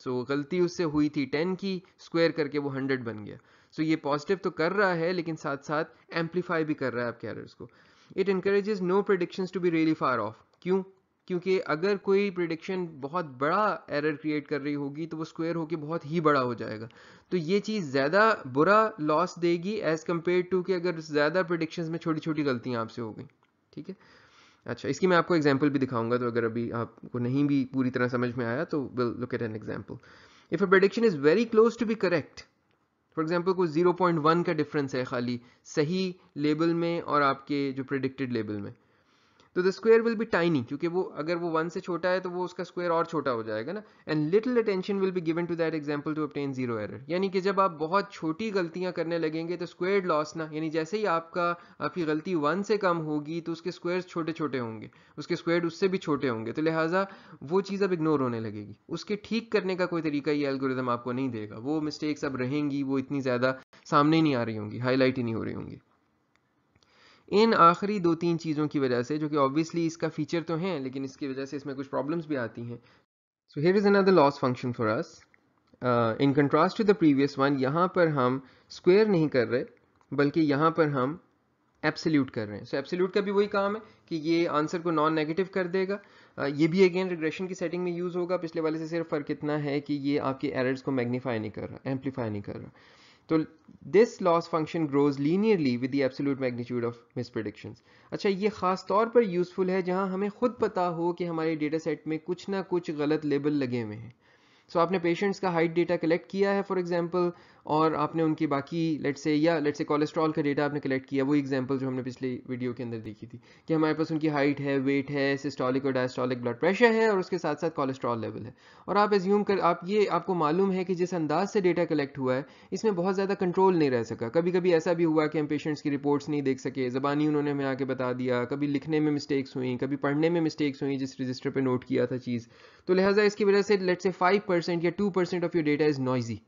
सो गलती उससे हुई थी 10 की, स्क्वायर करके वो 100 बन गया। सो ये पॉजिटिव तो कर रहा है लेकिन साथ साथ एम्पलीफाई भी कर रहा है आपके एरर्स को। It encourages no predictions to be really far off. क्यों? क्योंकि अगर कोई प्रिडिक्शन बहुत बड़ा एरर क्रिएट कर रही होगी तो वो स्क्वायर होके बहुत ही बड़ा हो जाएगा। तो ये चीज़ ज़्यादा बुरा लॉस देगी एज कम्पेयर टू कि अगर ज़्यादा प्रिडिक्शंस में छोटी छोटी गलतियाँ आपसे हो गई। ठीक है, अच्छा इसकी मैं आपको एग्जांपल भी दिखाऊंगा, तो अगर अभी आपको नहीं भी पूरी तरह समझ में आया तो will look at an example. If a prediction is very close to be correct, for example कोई 0.1 का डिफरेंस है खाली सही लेबल में और आपके जो प्रेडिक्टेड लेबल में, तो the square will be tiny, क्योंकि वो अगर वो 1 से छोटा है तो वो उसका स्क्वायर और छोटा हो जाएगा ना। And little attention will be given to that example to obtain zero error. यानी कि जब आप बहुत छोटी गलतियां करने लगेंगे तो स्क्वायर्ड लॉस ना, यानी जैसे ही आपकी गलती 1 से कम होगी तो उसके स्क्वायर्स छोटे छोटे होंगे, उसके स्क्वायर्ड उससे भी छोटे होंगे, तो लिहाजा वो चीज़ अब इग्नोर होने लगेगी। उसके ठीक करने का कोई तरीका ये एल्गोरिदम आपको नहीं देगा। वो मिस्टेक्स अब रहेंगी, वो इतनी ज़्यादा सामने नहीं आ रही होंगी, हाईलाइट ही नहीं हो रही होंगी। इन आखिरी 2-3 चीज़ों की वजह से, जो कि ऑब्वियसली इसका फीचर तो है लेकिन इसकी वजह से इसमें कुछ प्रॉब्लम्स भी आती हैं। So here is another loss function for us. In contrast to the previous one, यहाँ पर हम स्क्वायर नहीं कर रहे बल्कि यहाँ पर हम एब्सोल्यूट कर रहे हैं। सो एब्सोल्यूट का भी वही काम है कि ये आंसर को नॉन नेगेटिव कर देगा। ये भी अगेन रिग्रेशन की सेटिंग में यूज़ होगा। पिछले वाले से सिर्फ फ़र्क इतना है कि ये आपके एरर्स को मैग्नीफाई नहीं कर रहा, एम्पलीफाई नहीं कर रहा। तो this loss function grows linearly with the absolute magnitude of mispredictions. अच्छा, ये खास तौर पर यूजफुल है जहां हमें खुद पता हो कि हमारे डेटा सेट में कुछ ना कुछ गलत लेबल लगे हुए हैं। सो आपने पेशेंट्स का हाइट डेटा कलेक्ट किया है फॉर एग्जांपल, और आपने उनकी बाकी लेट्स से कोलेस्ट्रॉल का डेटा आपने कलेक्ट किया, वो एग्जांपल जो हमने पिछले वीडियो के अंदर देखी थी कि हमारे पास उनकी हाइट है, वेट है, सिस्टोलिक और डायस्टोलिक ब्लड प्रेशर है और उसके साथ साथ कोलेस्ट्रॉल लेवल है। और आप एज्यूम कर आपको मालूम है कि जिस अंदाज से डेटा कलेक्ट हुआ है इसमें बहुत ज़्यादा कंट्रोल नहीं रह सका। कभी कभी ऐसा भी हुआ कि हम पेशेंट्स की रिपोर्ट्स नहीं देख सके, ज़बानी उन्होंने हमें आके बता दिया, कभी लिखने में मिस्टेक्स हुई, कभी पढ़ने में मिस्टेक्स हुई जिस रजिस्टर पर नोट किया था चीज़। तो लिहाजा इसकी वजह से लेट्स से 5% या 2% of your data is noisy,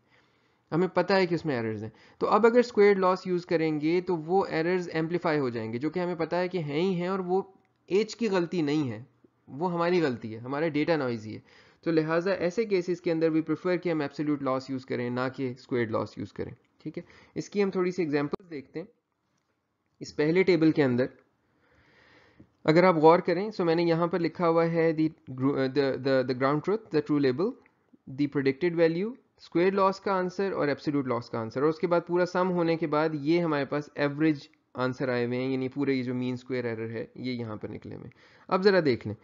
हमें पता है कि उसमें एरर्स हैं। तो अब अगर स्क्वायर्ड लॉस यूज़ करेंगे तो वो एरर्स एम्पलीफाई हो जाएंगे, जो कि हमें पता है कि हैं ही हैं, और वो एज की गलती नहीं है, वो हमारी गलती है, हमारा डेटा नॉइजी है। तो लिहाजा ऐसे केसेस के अंदर भी प्रेफर कि हम एब्सोल्यूट लॉस यूज़ करें, ना कि स्क्वायर्ड लॉस यूज़ करें। ठीक है, इसकी हम थोड़ी सी एग्जांपल्स देखते हैं। इस पहले टेबल के अंदर अगर आप गौर करें, सो मैंने यहाँ पर लिखा हुआ है the ground truth, the true label, the predicted value, square loss का आंसर और एब्सोल्यूट लॉस का आंसर, और उसके बाद पूरा सम होने के बाद ये हमारे पास एवरेज आंसर आए हुए हैं, यानी पूरे ये जो मीन स्क्वायर एरर है ये यहाँ पर निकले हुए। अब ज़रा देख लें,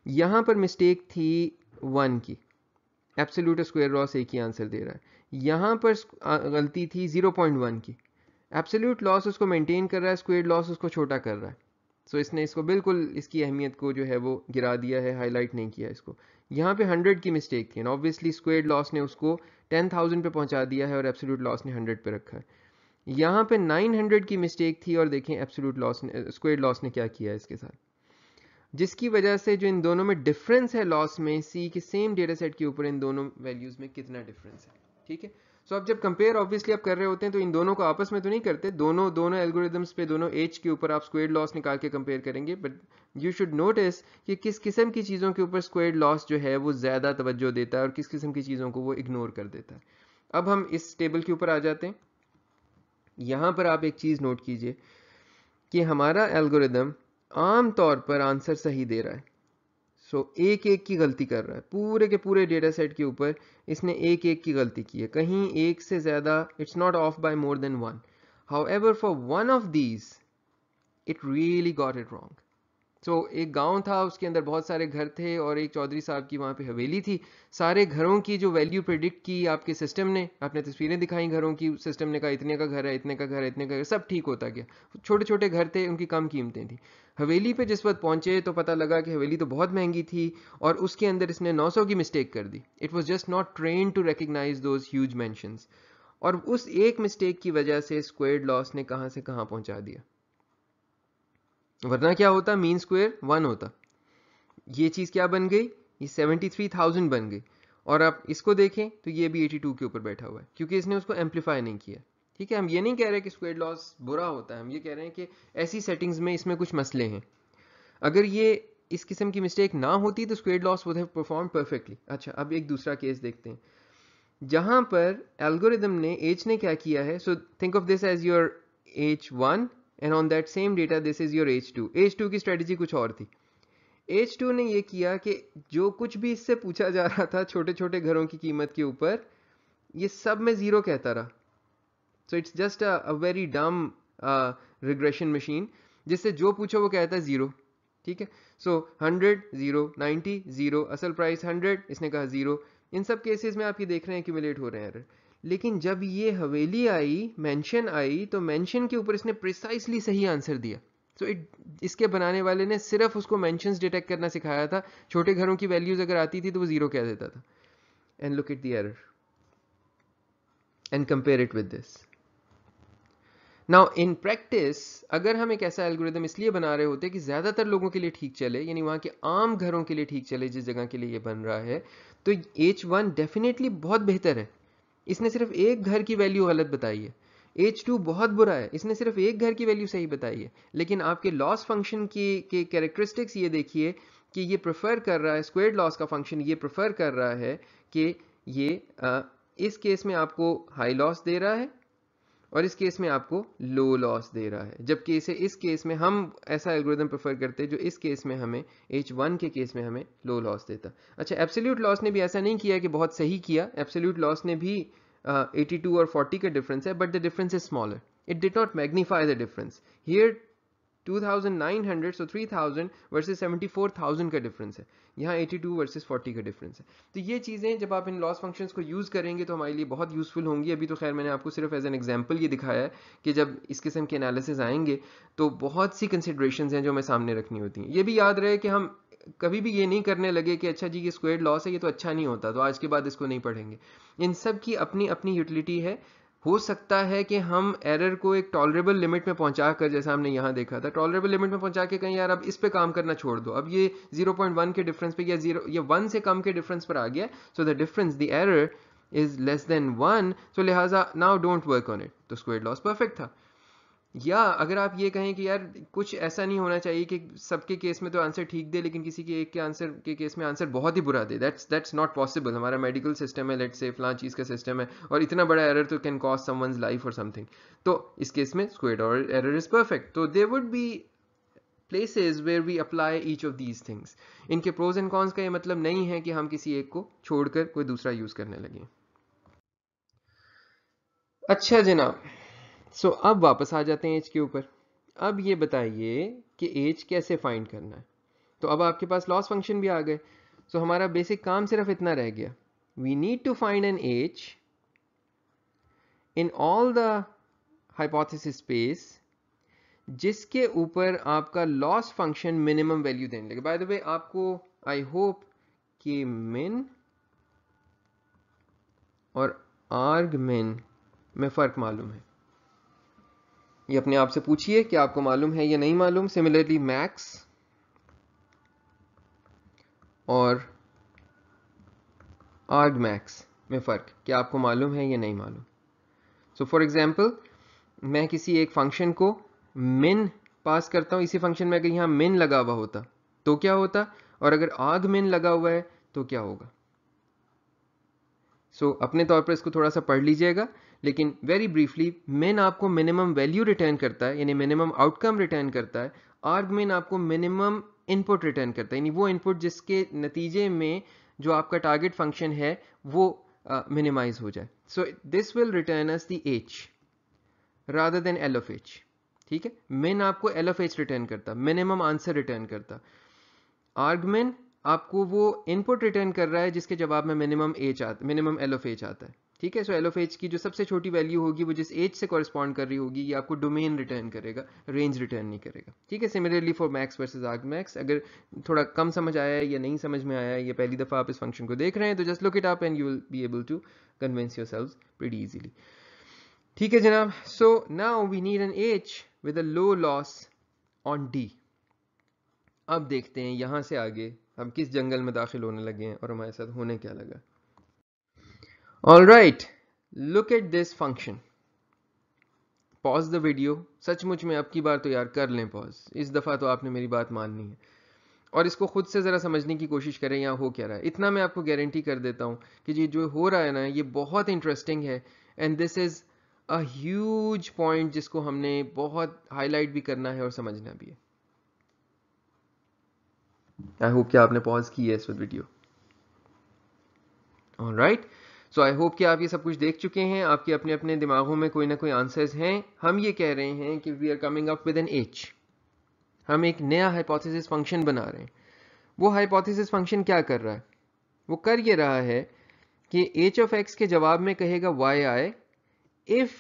यहाँ पर मिस्टेक थी 1 की, एब्सोल्यूट और स्क्वायर लॉस एक ही आंसर दे रहा है। यहाँ पर गलती थी 0.1 की, एब्सोल्यूट लॉस उसको मेंटेन कर रहा है, स्क्वायर लॉस उसको छोटा कर रहा है। सो इसने इसको बिल्कुल इसकी अहमियत को जो है वो गिरा दिया है, हाईलाइट नहीं किया इसको। यहाँ पे 100 की मिस्टेक थी, ऑब्वियसली स्क्वायर लॉस ने उसको 10,000 पे पहुंचा दिया है और एब्सोल्यूट लॉस ने 100 पे रखा है। यहाँ पे 900 की मिस्टेक थी और देखें एब्सोल्यूट लॉस ने, स्क्वायर लॉस ने क्या किया इसके साथ, जिसकी वजह से जो इन दोनों में डिफरेंस है लॉस में, सी के सेम डेटा सेट के ऊपर इन दोनों वैल्यूज में कितना डिफरेंस है। ठीक है, सो अब जब कंपेयर ऑब्वियसली आप कर रहे होते हैं तो इन दोनों को आपस में तो नहीं करते, दोनों एल्गोरिदम्स पे दोनों एज के ऊपर आप स्क्वायर लॉस निकाल के कंपेयर करेंगे, बट यू शुड नोटिस कि किस किस्म की चीज़ों के ऊपर स्क्वायर लॉस जो है वो ज़्यादा तवज्जो देता है और किस किस्म की चीज़ों को वो इग्नोर कर देता है। अब हम इस टेबल के ऊपर आ जाते हैं। यहाँ पर आप एक चीज़ नोट कीजिए कि हमारा एल्गोरिदम आम तौर पर आंसर सही दे रहा है। एक एक की गलती कर रहा है, पूरे के पूरे डेटा सेट के ऊपर इसने एक एक की गलती की है, कहीं एक से ज़्यादा, it's not off by more than one. However for one of these it really got it wrong. एक गांव था, उसके अंदर बहुत सारे घर थे और एक चौधरी साहब की वहाँ पे हवेली थी। सारे घरों की जो वैल्यू प्रिडिक्ट की आपके सिस्टम ने, आपने तस्वीरें दिखाई घरों की, सिस्टम ने कहा इतने का घर है, इतने का घर है, इतने का घर, सब ठीक होता गया। छोटे छोटे घर थे, उनकी कम कीमतें थी। हवेली पे जिस वक्त पहुंचे तो पता लगा कि हवेली तो बहुत महंगी थी और उसके अंदर इसने 900 की मिस्टेक कर दी। It was just not train to recognize those huge mentions, और उस एक मिस्टेक की वजह से स्क्वायर्ड लॉस ने कहां से कहां पहुंचा दिया। वरना क्या होता, मीन स्क्वायर 1 होता, ये चीज़ क्या बन गई, ये 73,000 बन गई। और आप इसको देखें तो ये भी 82 के ऊपर बैठा हुआ है, क्योंकि इसने उसको एम्पलीफाई नहीं किया। ठीक है, हम ये नहीं कह रहे कि स्क्वायर्ड लॉस बुरा होता है, हम ये कह रहे हैं कि ऐसी सेटिंग्स में इसमें कुछ मसले हैं। अगर ये इस किस्म की मिस्टेक ना होती तो squared loss would have perform perfectly. अच्छा, अब एक दूसरा केस देखते हैं जहां पर एल्गोरिदम ने, एच ने क्या किया है। So think of this as your H1 and on that same data this is your H2। H2 की स्ट्रेटजी कुछ और थी। H2 ने ये किया कि जो कुछ भी इससे पूछा जा रहा था छोटे छोटे घरों की कीमत के ऊपर, ये सब में जीरो कहता रहा। So it's just a very डम रिग्रेशन मशीन, जिससे जो पूछो वो कहता है जीरो। ठीक है, 100 जीरो, 90 जीरो, असल प्राइस 100, इसने कहा जीरो। इन सब केसेस में आप ये देख रहे हैं एक्यूमुलेट हो रहे हैं एरर। लेकिन जब ये हवेली आई, मेंशन आई, तो मेंशन के ऊपर इसने प्रिसाइसली सही आंसर दिया। इसके बनाने वाले ने सिर्फ उसको मेंशंस डिटेक्ट करना सिखाया था, छोटे घरों की वैल्यूज अगर आती थी तो वो जीरो कह देता था। And look at the error and compare it with this. Now in practice, अगर हम एक ऐसा एल्गोरिदम इसलिए बना रहे होते कि ज़्यादातर लोगों के लिए ठीक चले, यानी वहाँ के आम घरों के लिए ठीक चले जिस जगह के लिए ये बन रहा है, तो H1 डेफिनेटली बहुत बेहतर है। इसने सिर्फ एक घर की वैल्यू गलत बताई है। H2 बहुत बुरा है, इसने सिर्फ एक घर की वैल्यू सही बताई है। लेकिन आपके लॉस फंक्शन के कैरेक्टरिस्टिक्स ये देखिए कि ये प्रेफर कर रहा है, स्क्वायर्ड लॉस का फंक्शन ये प्रेफर कर रहा है कि ये इस केस में आपको हाई लॉस दे रहा है और इस केस में आपको लो लॉस दे रहा है, जबकि इस केस में हम ऐसा एल्गोरिदम प्रेफर करते हैं जो इस केस में हमें, H1 के केस में हमें लो लॉस देता। अच्छा, एब्सोल्यूट लॉस ने भी ऐसा नहीं किया कि बहुत सही किया। एब्सोल्यूट लॉस ने भी 82 और 40 का डिफरेंस है, but the difference is smaller. It did not magnify the difference here. 2900, so 3000 versus 74,000 का डिफरेंस है, यहाँ 82 वर्सेस 40 का डिफरेंस है। तो ये चीज़ें जब आप इन लॉस फंक्शंस को यूज़ करेंगे तो हमारे लिए बहुत यूज़फुल होंगी। अभी तो खैर मैंने आपको सिर्फ एज एन एग्जांपल ये दिखाया है कि जब इस किस्म के एनालिसिस आएंगे तो बहुत सी कंसिडरेशंस हैं जो हमें सामने रखनी होती हैं। ये भी याद रहे कि हम कभी भी ये नहीं करने लगे कि अच्छा जी ये स्क्वायर्ड लॉस है, ये तो अच्छा नहीं होता तो आज के बाद इसको नहीं पढ़ेंगे। इन सब की अपनी अपनी यूटिलिटी है। हो सकता है कि हम एरर को एक टॉलरेबल लिमिट में पहुंचा कर, जैसा हमने यहाँ देखा था, टॉलरेबल लिमिट में पहुंचा के कहीं यार अब इस पे काम करना छोड़ दो, अब ये 0.1 के डिफरेंस पे या 1 से कम के डिफरेंस पर आ गया, so the difference, the error is less than 1, सो लिहाजा now don't work on it. तो स्क्वायर्ड लॉस परफेक्ट था। या अगर आप ये कहें कि यार कुछ ऐसा नहीं होना चाहिए कि सबके केस में तो आंसर ठीक दे लेकिन किसी के एक के आंसर के केस में आंसर बहुत ही बुरा दे, दैट्स नॉट पॉसिबल। हमारा मेडिकल सिस्टम है, लेट्स से फलां चीज़ का सिस्टम है और इतना बड़ा एरर तो कैन कॉस्ट समवन्स लाइफ और समथिंग, तो इस केस में स्क्वायर्ड एरर इज परफेक्ट। तो there would be places where we apply each of these things। इनके प्रोज एंड कॉन्स का ये मतलब नहीं है कि हम किसी एक को छोड़कर कोई दूसरा यूज करने लगे। अच्छा जनाब, सो अब वापस आ जाते हैं एज के ऊपर। अब ये बताइए कि एज कैसे फाइंड करना है। तो अब आपके पास लॉस फंक्शन भी आ गए। सो हमारा बेसिक काम सिर्फ इतना रह गया, we need to find an H in all the hypothesis space जिसके ऊपर आपका लॉस फंक्शन मिनिमम वैल्यू देने लगे। बाय द वे आपको आई होप कि मिन और आर्ग मिन में फ़र्क मालूम है। ये अपने आप से पूछिए कि आपको मालूम है या नहीं मालूम। सिमिलरली मैक्स और आर्ग मैक्स में फ़र्क क्या आपको मालूम है या नहीं मालूम। सो फॉर एग्जांपल, मैं किसी एक फंक्शन को मिन पास करता हूँ। इसी फंक्शन में अगर यहाँ मिन लगा हुआ होता तो क्या होता, और अगर आर्ग मिन लगा हुआ है तो क्या होगा। अपने तौर पर इसको थोड़ा सा पढ़ लीजिएगा, लेकिन वेरी ब्रीफली, मिन आपको मिनिमम वैल्यू रिटर्न करता है, यानी मिनिमम आउटकम रिटर्न करता है। आर्ग मिन आपको मिनिमम इनपुट रिटर्न करता है, यानी वो इनपुट जिसके नतीजे में जो आपका टारगेट फंक्शन है वो मिनिमाइज हो जाए। So this will return us the H rather than L of H. ठीक है, मिन आपको एल ऑफ एच रिटर्न करता, मिनिमम आंसर रिटर्न करता। आर्गमिन आपको वो इनपुट रिटर्न कर रहा है जिसके जवाब में मिनिमम एल ऑफ एच आता है। ठीक है, सो एल ऑफ एच की जो सबसे छोटी वैल्यू होगी वो जिस एज से कॉरेस्पॉन्ड कर रही होगी, ये आपको डोमेन रिटर्न करेगा, रेंज रिटर्न नहीं करेगा। ठीक है, similarly for max versus arg max. अगर थोड़ा कम समझ आया है या नहीं समझ में आया है, या पहली दफ़ा आप इस फंक्शन को देख रहे हैं, तो just look it up and you will be able to convince yourselves pretty easily. ठीक है जनाब, so now we need an H with a low loss on D. अब देखते हैं यहां से आगे हम किस जंगल में दाखिल होने लगे हैं और हमारे साथ होने क्या लगा। All right, look at this function. Pause the video. सचमुच में अब की बार तो यार कर लें पॉज, इस दफ़ा तो आपने मेरी बात माननी है और इसको खुद से ज़रा समझने की कोशिश करें यहाँ हो क्या रहा है। इतना मैं आपको गारंटी कर देता हूँ कि ये जो हो रहा है ना, ये बहुत इंटरेस्टिंग है and this is a huge point जिसको हमने बहुत हाईलाइट भी करना है और समझना भी है। आई होप कि आपने पॉज की है इस video. Alright, so I hope कि आप ये सब कुछ देख चुके हैं, आपके अपने अपने दिमागों में कोई ना कोई आंसर्स हैं। हम ये कह रहे हैं कि we are coming up with an H. हम एक नया हाइपोथेसिस फंक्शन बना रहे हैं। वो हाइपोथेसिस फंक्शन क्या कर रहा है, वो कर ये रहा है कि एच ऑफ एक्स के जवाब में कहेगा वाई आई इफ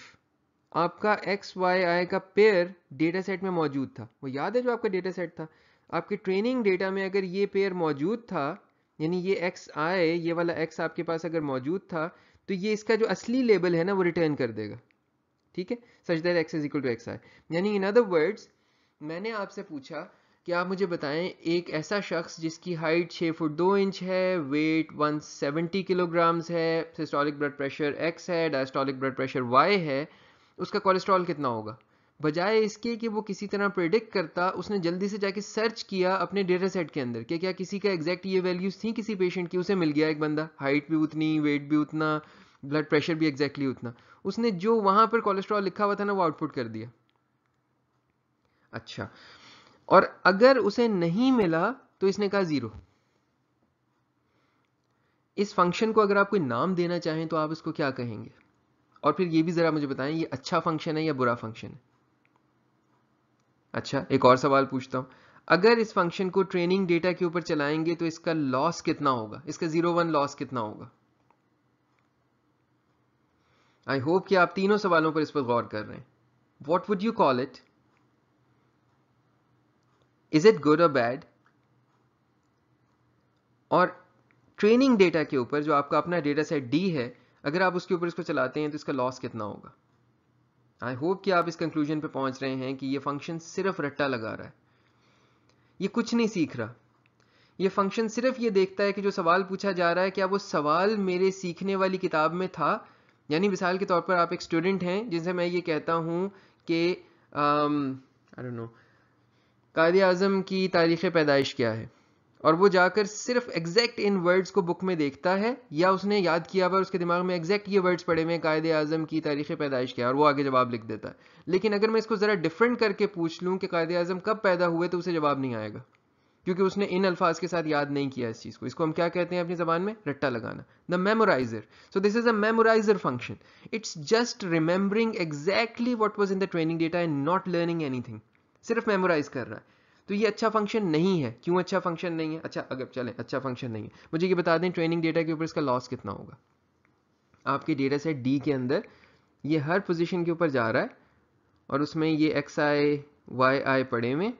आपका एक्स वाई आई का पेयर डेटा सेट में मौजूद था। वो याद है जो आपका डेटा सेट था, आपके ट्रेनिंग डेटा में अगर ये पेयर मौजूद था, यानी ये एक्स आई, ये वाला एक्स आपके पास अगर मौजूद था, तो ये इसका जो असली लेबल है ना वो रिटर्न कर देगा। ठीक है, such that X is equal to X I. यानी इन अदर वर्ड्स, मैंने आपसे पूछा कि आप मुझे बताएं एक ऐसा शख्स जिसकी हाइट 6 फुट 2 इंच है, वेट 170 किलोग्राम्स है, सिस्टोलिक ब्लड प्रेशर x है, डायस्टोलिक ब्लड प्रेशर y है, उसका कोलेस्ट्रॉल कितना होगा। बजाय इसके कि वो किसी तरह प्रेडिक्ट करता, उसने जल्दी से जाके सर्च किया अपने डेटा सेट के अंदर कि क्या किसी का एग्जैक्ट ये वैल्यूज थी किसी पेशेंट की। उसे मिल गया एक बंदा, हाइट भी उतनी, वेट भी उतना, ब्लड प्रेशर भी एग्जैक्टली उतना। उसने जो वहां पर कोलेस्ट्रॉल लिखा हुआ था ना वो आउटपुट कर दिया। अच्छा, और अगर उसे नहीं मिला तो इसने कहा 0। इस फंक्शन को अगर आप कोई नाम देना चाहें तो आप इसको क्या कहेंगे, और फिर ये भी जरा मुझे बताएं ये अच्छा फंक्शन है या बुरा फंक्शन है। अच्छा, एक और सवाल पूछता हूं, अगर इस फंक्शन को ट्रेनिंग डेटा के ऊपर चलाएंगे तो इसका लॉस कितना होगा, इसका 0-1 लॉस कितना होगा। आई होप कि आप तीनों सवालों पर इस पर गौर कर रहे हैं। What would you call it, is it good और बैड। और ट्रेनिंग डेटा के ऊपर जो आपका अपना डेटा सेट डी है, अगर आप उसके ऊपर इसको चलाते हैं तो इसका लॉस कितना होगा। आई होप कि आप इस कंक्लूजन पे पहुंच रहे हैं कि ये फंक्शन सिर्फ रट्टा लगा रहा है, ये कुछ नहीं सीख रहा। ये फंक्शन सिर्फ ये देखता है कि जो सवाल पूछा जा रहा है क्या वो सवाल मेरे सीखने वाली किताब में था। यानी मिसाल के तौर पर आप एक स्टूडेंट हैं जिनसे मैं ये कहता हूं कि आई डोंट नो कायदे आज़म की तारीख़ पैदाइश क्या है, और वो जाकर सिर्फ एग्जैक्ट इन वर्ड्स को बुक में देखता है, या उसने याद किया हुआ उसके दिमाग में एग्जैक्ट ये वर्ड्स पड़े हुए हैं कायदे आज़म की तारीख़ पैदाइश क्या है, और वो आगे जवाब लिख देता है। लेकिन अगर मैं इसको ज़रा डिफरेंट करके पूछ लूँ कि कायदे आज़म कब पैदा हुए, तो उसे जवाब नहीं आएगा। क्योंकि उसने इन अल्फाज के साथ याद नहीं किया इस चीज़ को। इसको हम क्या कहते हैं अपनी ज़बान में? रट्टा लगाना, the memorizer. So this is a memorizer function. It's just remembering exactly what was in the training data and not learning anything. सिर्फ मेमोराइज कर रहा है। तो ये अच्छा फंक्शन नहीं है। क्यों अच्छा फंक्शन नहीं है? अच्छा, अगर चलें अच्छा फंक्शन नहीं है, मुझे ये बता दें ट्रेनिंग डेटा के ऊपर इसका लॉस कितना होगा। आपके डेटा सेट डी के अंदर ये हर पोजीशन के ऊपर जा रहा है और उसमें ये एक्स आई वाई आई पड़े में,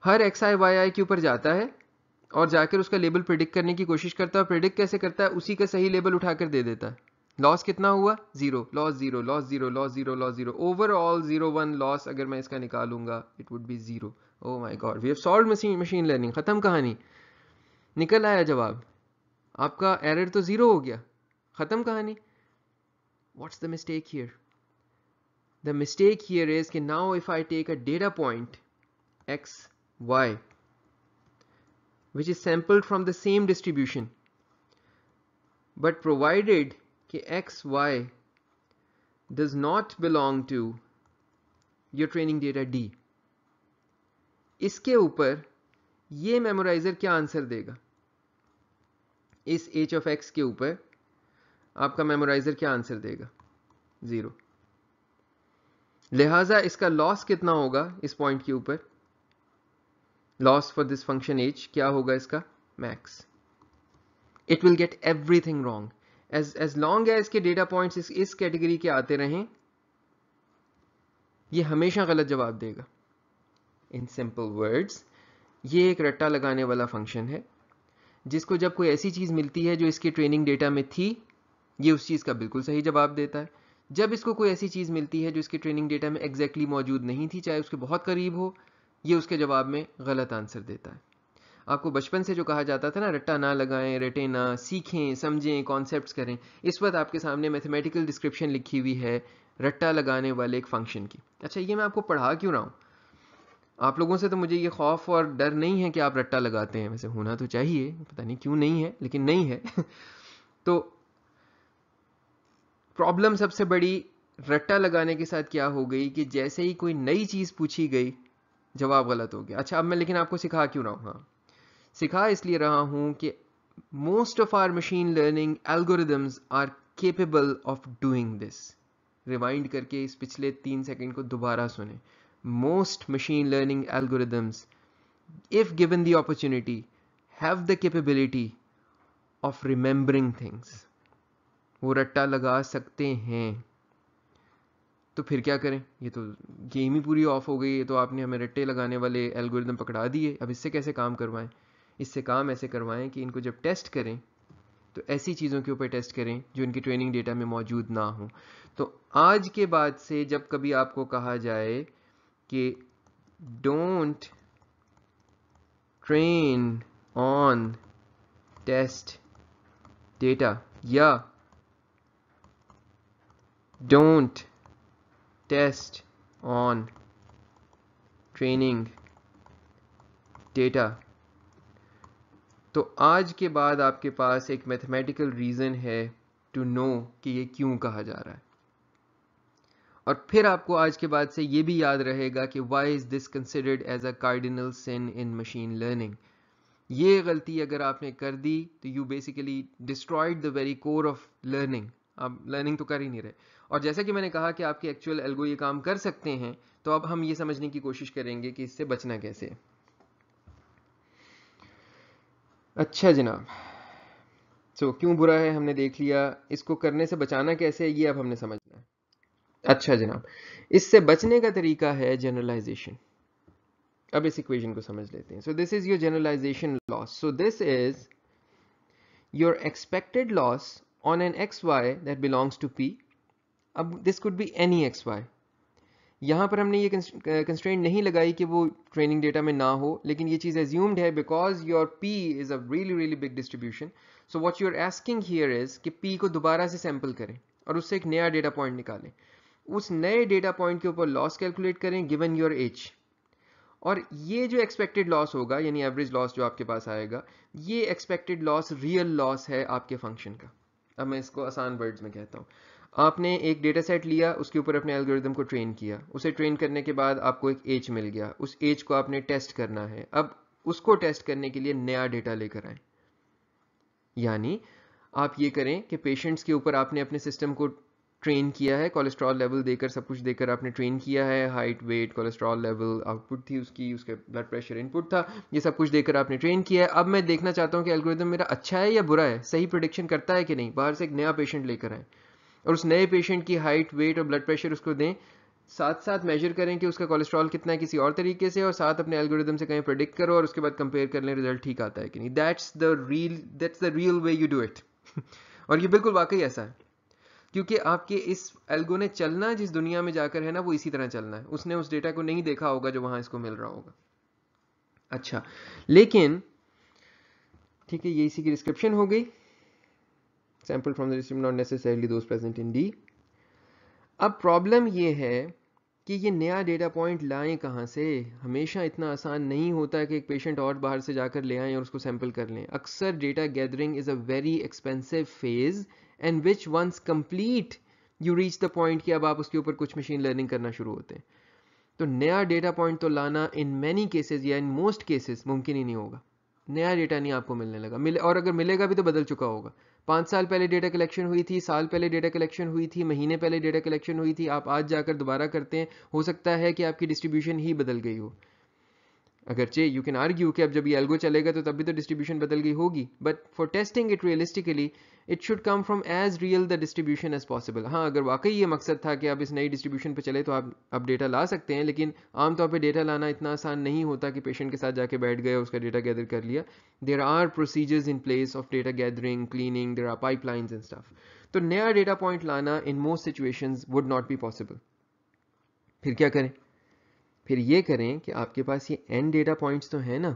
हर एक्स आई वाई आई के ऊपर जाता है और जाकर उसका लेबल प्रिडिक्ट करने की कोशिश करता है। प्रिडिक्ट कैसे करता है? उसी का सही लेबल उठाकर दे देता है। लॉस कितना हुआ? Zero. Loss zero, loss zero, loss zero, loss zero, overall 0 1 loss. अगर मैं इसका निकालूंगा it would be zero. Oh my God, we have solved machine learning. खत्म कहानी, निकल आया जवाब। आपका एरर तो जीरो हो गया, खत्म कहानी। What's the mistake here? The mistake here is कि now if I take a data point x y which is sampled from the same distribution, but provided कि x y does not belong to your training data D, इसके ऊपर ये मेमोराइजर क्या answer देगा? इस h of x के ऊपर आपका मेमोराइजर क्या आंसर देगा? जीरो। लिहाजा इसका लॉस कितना होगा इस पॉइंट के ऊपर? Loss for this function h क्या होगा इसका? Max. It will get everything wrong as long as के डेटा पॉइंट्स इस कैटेगरी के आते रहें, ये हमेशा गलत जवाब देगा। इन सिंपल वर्ड्स, ये एक रट्टा लगाने वाला फंक्शन है जिसको जब कोई ऐसी चीज मिलती है जो इसके ट्रेनिंग डेटा में थी, ये उस चीज का बिल्कुल सही जवाब देता है। जब इसको कोई ऐसी चीज मिलती है जो इसके ट्रेनिंग डेटा में एग्जैक्टली मौजूद नहीं थी, चाहे उसके बहुत करीब हो, ये उसके जवाब में गलत आंसर देता है। आपको बचपन से जो कहा जाता था ना, रट्टा ना लगाएं, रटे ना, सीखें, समझें, कॉन्सेप्ट्स करें, इस वक्त आपके सामने मैथमेटिकल डिस्क्रिप्शन लिखी हुई है रट्टा लगाने वाले एक फंक्शन की। अच्छा, ये मैं आपको पढ़ा क्यों रहा हूँ? आप लोगों से तो मुझे ये खौफ और डर नहीं है कि आप रट्टा लगाते हैं, वैसे होना तो चाहिए, पता नहीं क्यों नहीं है, लेकिन नहीं है। तो प्रॉब्लम सबसे बड़ी रट्टा लगाने के साथ क्या हो गई कि जैसे ही कोई नई चीज पूछी गई, जवाब गलत हो गया। अच्छा, अब मैं लेकिन आपको सिखा क्यों रहा हूँ? हाँ, सिखा इसलिए रहा हूं कि most of our machine learning algorithms are capable of doing this. Rewind करके इस पिछले 3 सेकंड को दोबारा सुने। Most machine learning algorithms, if given the opportunity, have the capability of remembering things. वो रट्टा लगा सकते हैं। तो फिर क्या करें? ये तो गेम ही पूरी ऑफ हो गई है। तो आपने हमें रट्टे लगाने वाले एल्गोरिदम पकड़ा दिए, अब इससे कैसे काम करवाएं? इससे काम ऐसे करवाएं कि इनको जब टेस्ट करें तो ऐसी चीज़ों के ऊपर टेस्ट करें जो इनकी ट्रेनिंग डेटा में मौजूद ना हो। तो आज के बाद से जब कभी आपको कहा जाए कि don't train on test data या don't test on training data, तो आज के बाद आपके पास एक मैथमेटिकल रीज़न है टू नो कि ये क्यों कहा जा रहा है। और फिर आपको आज के बाद से ये भी याद रहेगा कि why is this considered as a cardinal sin in machine learning. ये गलती अगर आपने कर दी तो you basically destroyed the very core of learning. आप लर्निंग तो कर ही नहीं रहे। और जैसा कि मैंने कहा कि आपके एक्चुअल एल्गो ये काम कर सकते हैं, तो अब हम ये समझने की कोशिश करेंगे कि इससे बचना कैसे। अच्छा जनाब, क्यों बुरा है हमने देख लिया, इसको करने से बचाना कैसे है ये अब हमने समझना है। अच्छा जनाब, इससे बचने का तरीका है जनरलाइजेशन। अब इस इक्वेशन को समझ लेते हैं। So this is your generalization loss. So this is your expected loss on an X Y that belongs to P. अब this could be any X Y. यहाँ पर हमने ये कंस्ट्रेंट नहीं लगाई कि वो ट्रेनिंग डेटा में ना हो, लेकिन ये चीज़ एज्यूम्ड है because your P is a really big distribution. So what you are asking here is कि पी को दोबारा से सैंपल करें और उससे एक नया डेटा पॉइंट निकालें। उस नए डेटा पॉइंट के ऊपर लॉस कैलकुलेट करें गिवन योर एज, और ये जो एक्सपेक्टेड लॉस होगा यानी एवरेज लॉस जो आपके पास आएगा, ये एक्सपेक्टेड लॉस रियल लॉस है आपके फंक्शन का। अब मैं इसको आसान वर्ड्स में कहता हूँ। आपने एक डेटा सेट लिया, उसके ऊपर अपने एल्गोरिदम को ट्रेन किया, उसे ट्रेन करने के बाद आपको एक एज मिल गया, उस एज को आपने टेस्ट करना है। अब उसको टेस्ट करने के लिए नया डेटा लेकर आए, यानी आप ये करें कि पेशेंट्स के ऊपर आपने अपने सिस्टम को ट्रेन किया है, कोलेस्ट्रॉल लेवल देकर, सब कुछ देकर आपने ट्रेन किया है, height, weight, cholesterol level output थी उसकी, उसके ब्लड प्रेशर इनपुट था, ये सब कुछ देकर आपने ट्रेन किया है। अब मैं देखना चाहता हूँ कि एल्गोरिदम मेरा अच्छा है या बुरा है, सही प्रेडिक्शन करता है कि नहीं। बाहर से एक नया पेशेंट लेकर आए और उस नए पेशेंट की हाइट, वेट और ब्लड प्रेशर उसको दें, साथ साथ मेजर करें कि उसका कोलेस्ट्रॉल कितना है किसी और तरीके से, और साथ अपने एल्गोरिदम से कहीं प्रेडिक्ट करो और उसके बाद कंपेयर कर लें रिजल्ट ठीक आता है कि नहीं। That's the real way you do it. और ये बिल्कुल वाकई ऐसा है, क्योंकि आपके इस एल्गो ने चलना जिस दुनिया में जाकर है ना, वो इसी तरह चलना है। उसने उस डेटा को नहीं देखा होगा जो वहां इसको मिल रहा होगा। अच्छा, लेकिन ठीक है, ये इसी की डिस्क्रिप्शन हो गई। Sample from the distribution not necessarily those present in D. अब प्रॉब्लम ये है कि ये नया डेटा पॉइंट लाएं कहाँ से। हमेशा इतना आसान नहीं होता कि एक पेशेंट और बाहर से जाकर ले आएं और उसको सैंपल कर लें। अक्सर data gathering is a very expensive phase and which once complete you reach the point कि अब आप उसके ऊपर कुछ मशीन लर्निंग करना शुरू होते हैं। तो नया डेटा पॉइंट तो लाना इन मैनी केसेस या इन मोस्ट केसेस मुमकिन ही नहीं होगा। नया डेटा नहीं आपको मिलने लगा, और अगर मिलेगा भी तो बदल चुका होगा। 5 साल पहले डेटा कलेक्शन हुई थी, साल पहले डेटा कलेक्शन हुई थी, महीने पहले डेटा कलेक्शन हुई थी, आप आज जाकर दोबारा करते हैं, हो सकता है कि आपकी डिस्ट्रीब्यूशन ही बदल गई हो। अगरचे यू कैन आर्ग्यू कि अब जब ये एल्गो चलेगा तो तब भी तो डिस्ट्रीब्यूशन बदल गई होगी, but for testing it realistically it should come from as real the distribution as possible. हाँ, अगर वाकई ये मकसद था कि आप इस नई डिस्ट्रीब्यूशन पे चले तो आप अब डेटा ला सकते हैं, लेकिन आमतौर पे डेटा लाना इतना आसान नहीं होता कि पेशेंट के साथ जाके बैठ गए और उसका डेटा गैदर कर लिया। There are procedures in place of data gathering, cleaning, there are pipelines and stuff. तो नया डेटा पॉइंट लाना in most situations would not be possible. फिर क्या करें? फिर ये करें कि आपके पास ये n डेटा पॉइंट्स तो है ना,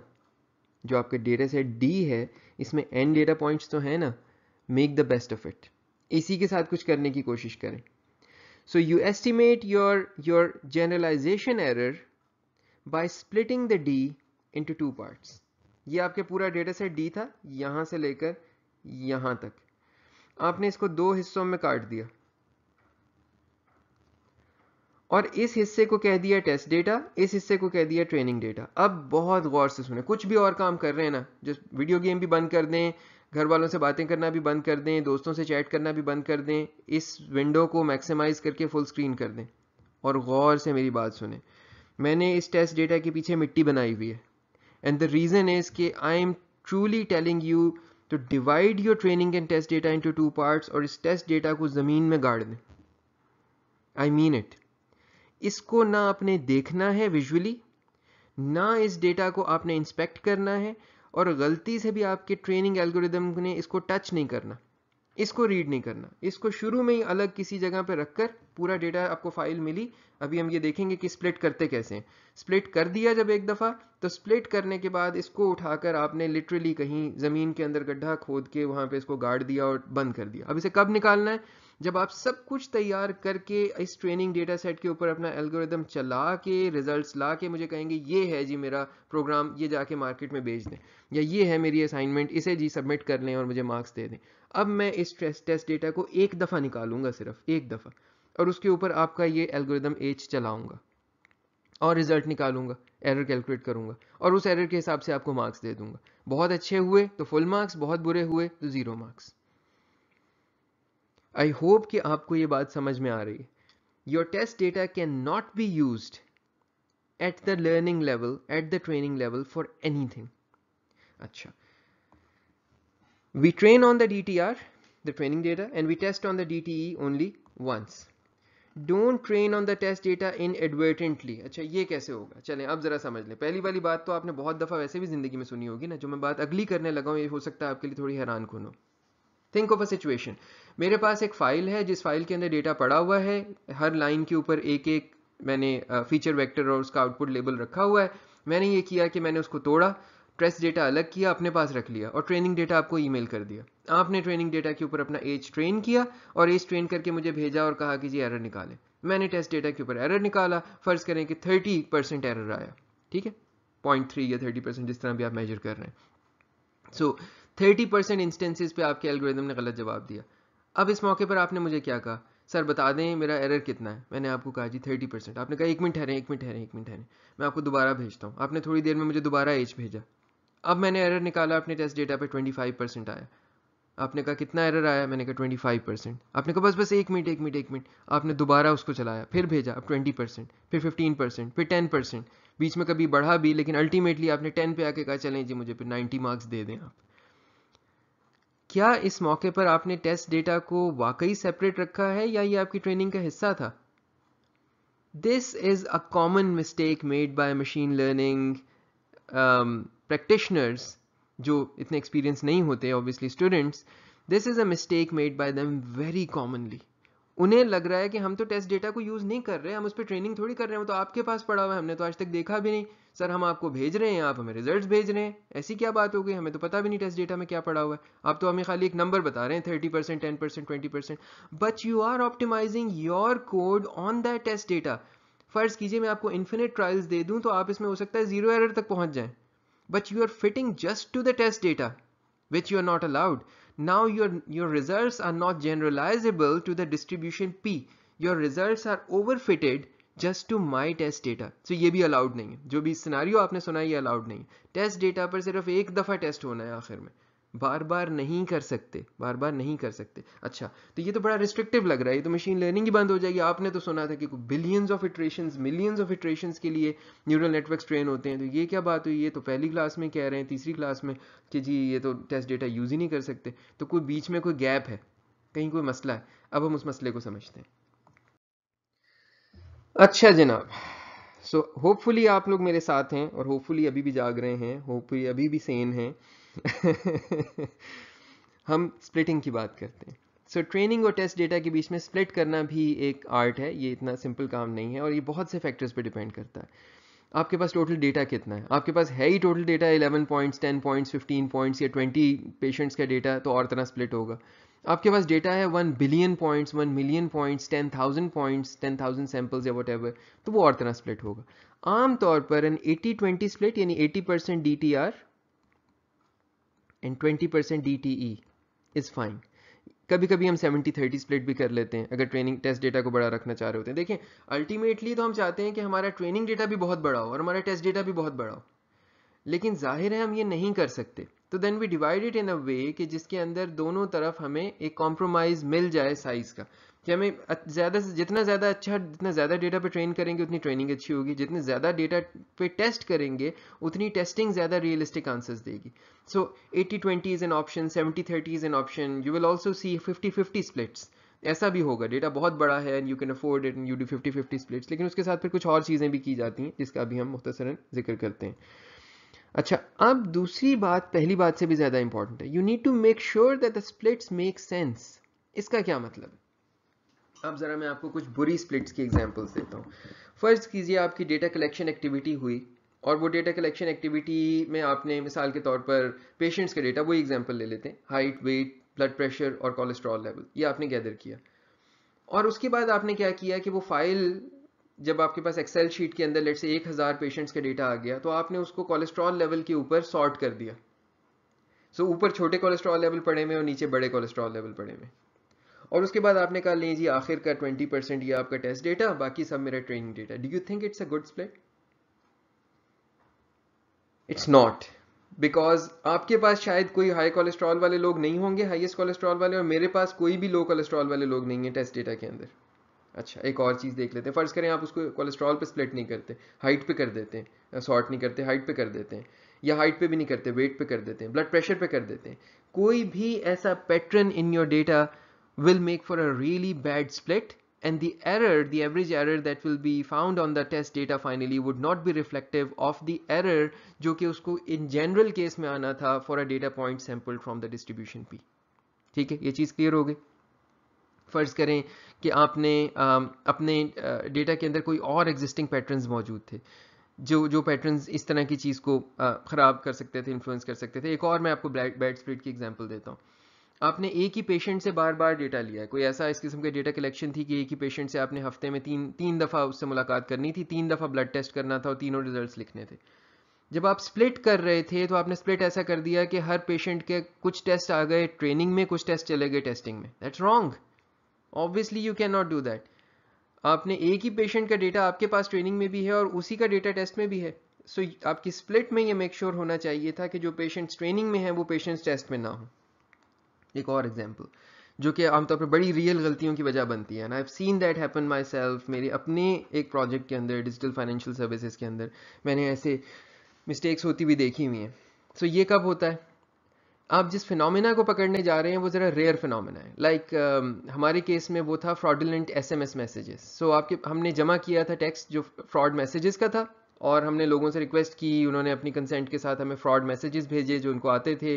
जो आपका डेटा सेट D है, इसमें n डेटा पॉइंट्स तो है ना, make the best of it. इसी के साथ कुछ करने की कोशिश करें। So you estimate your generalization error by splitting the D into 2 parts. ये आपके पूरा डेटा सेट D था, यहां से लेकर यहां तक। आपने इसको 2 हिस्सों में काट दिया और इस हिस्से को कह दिया टेस्ट डेटा, इस हिस्से को कह दिया ट्रेनिंग डेटा। अब बहुत गौर से सुने, कुछ भी और काम कर रहे हैं ना, जो वीडियो गेम भी बंद कर दें, घर वालों से बातें करना भी बंद कर दें, दोस्तों से चैट करना भी बंद कर दें, इस विंडो को मैक्सिमाइज करके फुल स्क्रीन कर दें और गौर से मेरी बात सुने। मैंने इस टेस्ट डेटा के पीछे मिट्टी बनाई हुई है, एंड द रीजन इज कि I am truly telling you to divide your training and test data into 2 parts और इस टेस्ट डेटा को जमीन में गाड़ दें। I mean it. इसको ना आपने देखना है विजुअली, ना इस डेटा को आपने इंस्पेक्ट करना है, और गलती से भी आपके ट्रेनिंग एल्गोरिदम ने इसको टच नहीं करना, इसको रीड नहीं करना। इसको शुरू में ही अलग किसी जगह पे रखकर, पूरा डेटा आपको फाइल मिली, अभी हम ये देखेंगे कि स्प्लिट करते कैसे हैं। स्प्लिट कर दिया जब एक दफ़ा, तो स्प्लिट करने के बाद इसको उठाकर आपने लिटरली कहीं ज़मीन के अंदर गड्ढा खोद के वहाँ पे इसको गाड़ दिया और बंद कर दिया। अब इसे कब निकालना है? जब आप सब कुछ तैयार करके इस ट्रेनिंग डेटा सेट के ऊपर अपना एल्गोरिदम चला के रिजल्ट्स ला के मुझे कहेंगे ये है जी मेरा प्रोग्राम, ये जाके मार्केट में बेच दें, या ये है मेरी असाइनमेंट, इसे जी सबमिट कर लें और मुझे मार्क्स दे दें। अब मैं इस टेस्ट डेटा को एक दफ़ा निकालूंगा, सिर्फ एक दफ़ा, और उसके ऊपर आपका ये एल्गोरिदम एच चलाऊंगा और रिजल्ट निकालूंगा, एरर कैलकुलेट करूंगा और उस एरर के हिसाब से आपको मार्क्स दे दूंगा। बहुत अच्छे हुए तो फुल मार्क्स, बहुत बुरे हुए तो 0 मार्क्स। आई होप कि आपको ये बात समझ में आ रही है। Your test data can not be used at the learning level, at the training level for anything. अच्छा, we train on the DTR, the training data, and we test on the DTE only once. Don't train on the test data inadvertently. अच्छा, ये कैसे होगा? चलें अब जरा समझ लें। पहली वाली बात तो आपने बहुत दफ़ा वैसे भी जिंदगी में सुनी होगी ना, जो मैं बात अगली करने लगा हूँ ये हो सकता है आपके लिए थोड़ी हैरान कुन हो। थिंक ऑफ अ सिचुएशन, मेरे पास एक फाइल है जिस फाइल के अंदर डेटा पड़ा हुआ है, हर लाइन के ऊपर एक एक मैंने फीचर वेक्टर और उसका आउटपुट लेबल रखा हुआ है। मैंने ये किया कि मैंने उसको तोड़ा, टेस्ट डेटा अलग किया, अपने पास रख लिया और ट्रेनिंग डेटा आपको ईमेल कर दिया। आपने ट्रेनिंग डेटा के ऊपर अपना एज ट्रेन किया और एज ट्रेन करके मुझे भेजा और कहा कि जी एरर निकालें। मैंने टेस्ट डेटा के ऊपर एरर निकाला, फर्ज करें कि 30% एरर आया, ठीक है, 0.3 या 30% जिस तरह भी आप मेजर कर रहे हैं। सो 30% इंस्टेंसेस पे आपके एल्गोरिदम ने गलत जवाब दिया। अब इस मौके पर आपने मुझे क्या कहा? सर बता दें मेरा एरर कितना है। मैंने आपको कहा जी 30%। आपने कहा 1 मिनट ठहरें, 1 मिनट ठहरें, 1 मिनट ठहरें, मैं आपको दोबारा भेजता हूँ। आपने थोड़ी देर में मुझे दोबारा एज भेजा। अब मैंने एरर निकाला, अपने टेस्ट डेटा पे 25% आया। आपने कहा कितना एरर आया? मैंने कहा 25%। आपने कहा बस बस 1 मिनट 1 मिनट 1 मिनट। आपने दोबारा उसको चलाया, फिर भेजा, अब 20%, फिर 15%, फिर 10%, बीच में कभी बढ़ा भी, लेकिन अल्टीमेटली आपने 10 पे आके कहा चलें जी मुझे फिर 90 मार्क्स दे दें आप। क्या इस मौके पर आपने टेस्ट डेटा को वाकई सेपरेट रखा है या ये आपकी ट्रेनिंग का हिस्सा था? This is a common mistake made by machine learning practitioners जो इतने एक्सपीरियंस नहीं होते, obviously students. This is a mistake made by them very commonly. उन्हें लग रहा है कि हम तो टेस्ट डेटा को यूज नहीं कर रहे, हम उस पर ट्रेनिंग थोड़ी कर रहे हैं, वो तो आपके पास पड़ा हुआ है, हमने तो आज तक देखा भी नहीं। सर हम आपको भेज रहे हैं, आप हमें रिजल्ट्स भेज रहे हैं, ऐसी क्या बात हो गई? हमें तो पता भी नहीं टेस्ट डेटा में क्या पड़ा हुआ है। आप तो हमें खाली एक नंबर बता रहे हैं 30%, 10%, 20%, but you are optimizing your code on that test data. फर्ज कीजिए मैं आपको इन्फिनिट ट्रायल्स दे दूं तो आप इसमें हो सकता है 0 एरर तक पहुंच जाएं, but you are fitting just to the test data, which you are not allowed. Now your results are not generalizable to the distribution P. Your results are overfitted just to my test data. So ये भी allowed नहीं है। जो भी scenario आपने सुना ये allowed नहीं है। टेस्ट डेटा पर सिर्फ एक दफ़ा टेस्ट होना है आखिर में, बार बार नहीं कर सकते, बार बार नहीं कर सकते। अच्छा, तो ये तो बड़ा रिस्ट्रिक्टिव लग रहा है, ये तो मशीन लर्निंग ही बंद हो जाएगी। आपने तो सुना था कि billions of iterations, millions of iterations के लिए न्यूरल नेटवर्क्स ट्रेन होते हैं। तो ये क्या बात हुई? ये तो पहली क्लास में कह रहे हैं, तीसरी क्लास में, कि जी ये तो टेस्ट डेटा यूज ही नहीं कर सकते। तो कोई बीच में कोई गैप है, कहीं कोई मसला है। अब हम उस मसले को समझते हैं। अच्छा जनाब, सो होपफुली आप लोग मेरे साथ हैं और होपफुली अभी भी जाग रहे हैं, होपफुली अभी भी सेन हैं। हम स्प्लिटिंग की बात करते हैं। सो ट्रेनिंग और टेस्ट डेटा के बीच में स्प्लिट करना भी एक आर्ट है, ये इतना सिंपल काम नहीं है और ये बहुत से फैक्टर्स पे डिपेंड करता है। आपके पास टोटल डेटा कितना है? आपके पास है ही total data 11 points, 10 points, 15 points या 20 पेशेंट्स का डेटा, तो और तरह स्प्लिट होगा। आपके पास डेटा है 1 billion points, 1 million points, 10,000 points, 10,000 samples या व्हाटएवर, तो वो और तरह स्प्लिट होगा। आमतौर पर एन 80-20 स्प्लिट, यानी 80% DTR and 20% DTE is fine. कभी कभी हम 70-30 स्प्लिट भी कर लेते हैं अगर ट्रेनिंग टेस्ट डेटा को बड़ा रखना चाह रहे होते हैं। देखें, अल्टीमेटली तो हम चाहते हैं कि हमारा ट्रेनिंग डेटा भी बहुत बड़ा हो और हमारा टेस्ट डेटा भी बहुत बड़ा हो, लेकिन जाहिर है हम ये नहीं कर सकते। तो then we divide it in a way कि जिसके अंदर दोनों तरफ हमें एक कॉम्प्रोमाइज मिल जाए साइज का, कि हमें ज़्यादा से जितना ज़्यादा डेटा पे ट्रेन करेंगे उतनी ट्रेनिंग अच्छी होगी, जितने ज़्यादा डेटा पे टेस्ट करेंगे उतनी टेस्टिंग ज़्यादा रियलिस्टिक आंसर्स देगी। सो 80-20 is an option, 70-30 is an option. You will also see 50-50 splits, ऐसा भी होगा, डेटा बहुत बड़ा है and you can afford it and you do 50-50 splits, लेकिन उसके साथ फिर कुछ और चीज़ें भी की जाती हैं जिसका अभी हम मुख्तसरन जिक्र करते हैं। अच्छा, अब दूसरी बात पहली बात से भी ज़्यादा इंपॉर्टेंट है, you need to make sure that the splits make sense. इसका क्या मतलब है? अब ज़रा मैं आपको कुछ बुरी स्प्लिट्स की एग्जांपल्स देता हूँ। फ़र्ज़ कीजिए आपकी डेटा कलेक्शन एक्टिविटी हुई और वो डेटा कलेक्शन एक्टिविटी में आपने मिसाल के तौर पर पेशेंट्स का डेटा, वही एग्जांपल ले लेते हैं, हाइट, वेट, ब्लड प्रेशर और कोलेस्ट्रॉल लेवल, ये आपने गैदर किया। और उसके बाद आपने क्या किया कि वो फाइल, जब आपके पास एक्सेल शीट के अंदर लेट से 1000 पेशेंट्स का डेटा आ गया, तो आपने उसको कोलेस्ट्रॉल लेवल के ऊपर सॉर्ट कर दिया। सो ऊपर छोटे कोलेस्ट्रॉल लेवल पड़े में और नीचे बड़े कोलेस्ट्रॉल लेवल पड़े में। और उसके बाद आपने कहा लें जी आखिर का 20% ये आपका टेस्ट डेटा, बाकी सब मेरा training data. Do you think it's a good split? It's not, because आपके पास शायद कोई हाई कोलेस्ट्रॉल वाले लोग नहीं होंगे, हाईएस्ट कोलेस्ट्रॉल वाले, और मेरे पास कोई भी लो कोलेस्ट्रॉल वाले लोग नहीं है टेस्ट डेटा के अंदर। अच्छा, एक और चीज़ देख लेते हैं। फ़र्ज़ करें आप उसको कोलेस्ट्रॉल पे स्प्लिट नहीं करते, हाइट पे कर देते हैं, सॉर्ट नहीं करते, हाइट पे कर देते हैं, या हाइट पे भी नहीं करते, वेट पे कर देते हैं, ब्लड प्रेशर पे कर देते हैं। कोई भी ऐसा pattern in your data will make for a really bad split, and the average error that will be found on the test data finally would not be reflective of the error जो कि उसको in general case में आना था for a data point sampled from the distribution P। ठीक है, ये चीज़ clear हो गई। फ़र्ज़ करें कि आपने अपने डेटा के अंदर कोई और एग्जिस्टिंग पैटर्न्स मौजूद थे, जो पैटर्न्स इस तरह की चीज़ को ख़राब कर सकते थे, इन्फ्लुएंस कर सकते थे। एक और मैं आपको बैड स्प्लिट की एग्जांपल देता हूँ। आपने एक ही पेशेंट से बार बार डेटा लिया है, कोई ऐसा इस किस्म का डेटा कलेक्शन थी कि एक ही पेशेंट से आपने हफ्ते में तीन दफ़ा उससे मुलाकात करनी थी, 3 दफ़ा ब्लड टेस्ट करना था और तीनों रिजल्ट्स लिखने थे। जब आप स्प्लिट कर रहे थे तो आपने स्प्लिट ऐसा कर दिया कि हर पेशेंट के कुछ टेस्ट आ गए ट्रेनिंग में, कुछ टेस्ट चले गए टेस्टिंग में। That's wrong. Obviously you can not do that. आपने एक ही पेशेंट का डेटा आपके पास ट्रेनिंग में भी है और उसी का डेटा टेस्ट में भी है। सो आपकी स्प्लिट में ये मेक श्योर होना चाहिए था कि जो पेशेंट्स ट्रेनिंग में हैं वो पेशेंट्स टेस्ट में ना हो। एक और एग्जांपल जो कि आमतौर पर बड़ी रियल गलतियों की वजह बनती है, I have seen that happen my self. मेरे अपने एक प्रोजेक्ट के अंदर, डिजिटल फाइनेंशियल सर्विसेज के अंदर, मैंने ऐसे मिस्टेक्स होती हुई देखी हुई हैं। सो ये कब होता है? आप जिस फिनोमिना को पकड़ने जा रहे हैं वो ज़रा रेयर फिनोमिना है। हमारे केस में वो था फ्रॉडुलेंट एसएमएस मैसेजेस। सो हमने जमा किया था टेक्स्ट जो फ्रॉड मैसेजेस का था, और हमने लोगों से रिक्वेस्ट की, उन्होंने अपनी कंसेंट के साथ हमें फ्रॉड मैसेजेस भेजे जो उनको आते थे।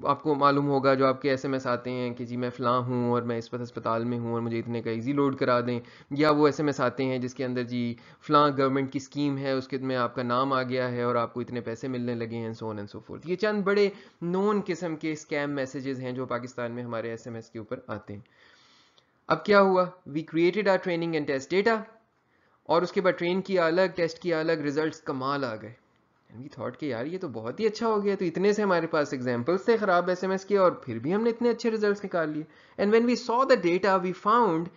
आपको मालूम होगा जो आपके एसएमएस आते हैं कि जी मैं फ़लाँ हूँ और मैं इस वक्त अस्पताल में हूँ और मुझे इतने का ईजी लोड करा दें, या वो एसएमएस आते हैं जिसके अंदर जी फ़लाँ गवर्नमेंट की स्कीम है, उसके में आपका नाम आ गया है और आपको इतने पैसे मिलने लगे हैं, सो ऑन एंड सो फोर्थ। ये चंद बड़े नोन किस्म के स्कैम मैसेजेस हैं जो पाकिस्तान में हमारे एसएमएस के ऊपर आते हैं। अब क्या हुआ? We created our training and test data, और उसके बाद ट्रेन किया अलग, टेस्ट किया अलग, रिजल्ट्स कमाल आ गए। वी थॉट कि यार ये तो बहुत ही अच्छा हो गया। तो इतने से हमारे पास एग्जांपल्स थे खराब एसएमएस के और फिर भी हमने इतने अच्छे रिजल्ट्स निकाल लिए। And when we saw the data we found